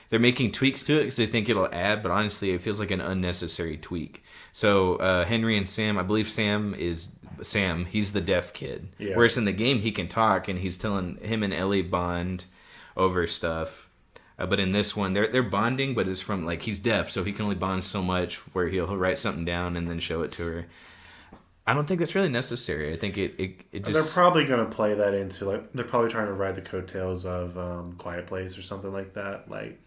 They're making tweaks to it because they think it'll add, but honestly, it feels like an unnecessary tweak. So Henry and Sam, I believe he's the deaf kid. Yeah. Whereas in the game, he can talk, and he's telling him and Ellie bond over stuff. But in this one, they're bonding, but it's from, like, he's deaf, so he can only bond so much where he'll write something down and then show it to her. I don't think that's really necessary. I think it just... They're probably going to play that into, like, they're probably trying to ride the coattails of Quiet Place or something like that. Like,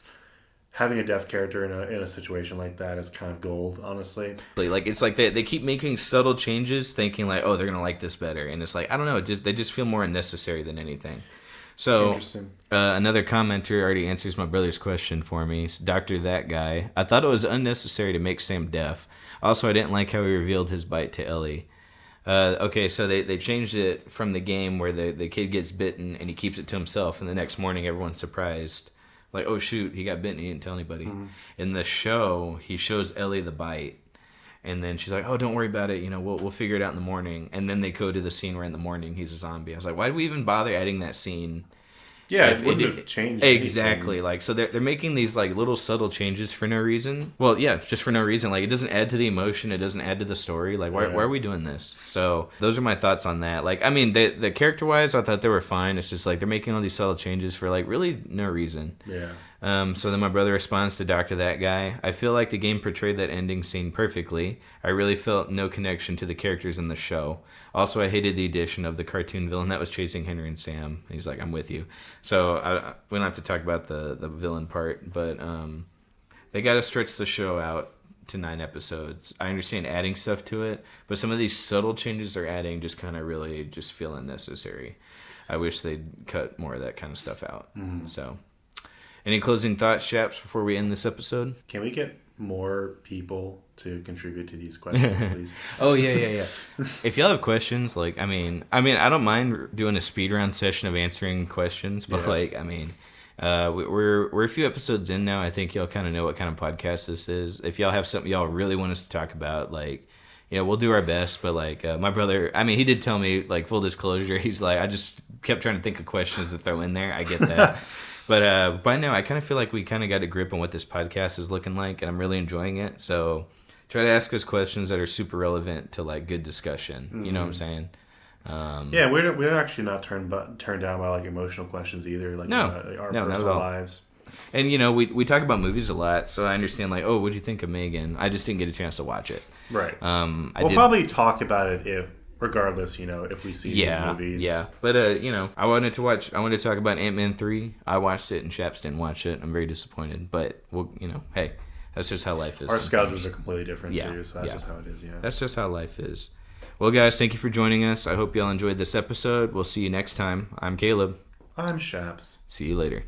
having a deaf character in a situation like that is kind of gold, honestly. Like, it's like they keep making subtle changes, thinking like, oh, they're going to like this better. And it's like, I don't know, they just feel more unnecessary than anything. So, another commenter already answers my brother's question for me. Dr. That Guy. I thought it was unnecessary to make Sam deaf. Also, I didn't like how he revealed his bite to Ellie. Okay, so they changed it from the game where the kid gets bitten and he keeps it to himself, and the next morning everyone's surprised. Like, oh shoot, he got bitten, he didn't tell anybody. Mm-hmm. In the show, he shows Ellie the bite, and then she's like, oh, don't worry about it, we'll figure it out in the morning. And then they go to the scene where in the morning he's a zombie. I was like, why did we even bother adding that scene? Yeah, it wouldn't have changed exactly. Anything. Like, so they're making these like little subtle changes for no reason. Well, yeah, just for no reason. Like, it doesn't add to the emotion. It doesn't add to the story. Like, why are we doing this? So those are my thoughts on that. Like, I mean, the character wise, I thought they were fine. It's just like they're making all these subtle changes for like really no reason. Yeah. So then my brother responds to Dr. That Guy. I feel like the game portrayed that ending scene perfectly. I really felt no connection to the characters in the show. Also, I hated the addition of the cartoon villain that was chasing Henry and Sam. He's like, I'm with you. So we don't have to talk about the villain part, but they got to stretch the show out to 9 episodes. I understand adding stuff to it, but some of these subtle changes they're adding just kind of really just feel unnecessary. I wish they'd cut more of that kind of stuff out. Mm-hmm. So, any closing thoughts, Shaps, before we end this episode? Can we get more people to contribute to these questions, please? Oh, yeah. If y'all have questions, like, I mean, I don't mind doing a speed round session of answering questions, but we're a few episodes in now. I think y'all kind of know what kind of podcast this is. If y'all have something y'all really want us to talk about, like, we'll do our best. But like, my brother, I mean, he did tell me, like, full disclosure, he's like, I just kept trying to think of questions to throw in there. I get that. But by now, I kind of feel like we kind of got a grip on what this podcast is looking like, and I'm really enjoying it. So try to ask us questions that are super relevant to, like, good discussion. Mm-hmm. You know what I'm saying? Yeah, we're actually not turned down by, like, emotional questions either. Like, our personal lives. And, we talk about movies a lot, so I understand, like, oh, what'd you think of Megan? I just didn't get a chance to watch it. Right. We'll probably talk about it regardless, if we see these movies. Yeah. But, I wanted to talk about Ant-Man 3. I watched it, and Shaps didn't watch it. I'm very disappointed. But, hey, that's just how life is. Our schedules are completely different, too, so that's just how it is, That's just how life is. Well, guys, thank you for joining us. I hope y'all enjoyed this episode. We'll see you next time. I'm Caleb. I'm Shaps. See you later.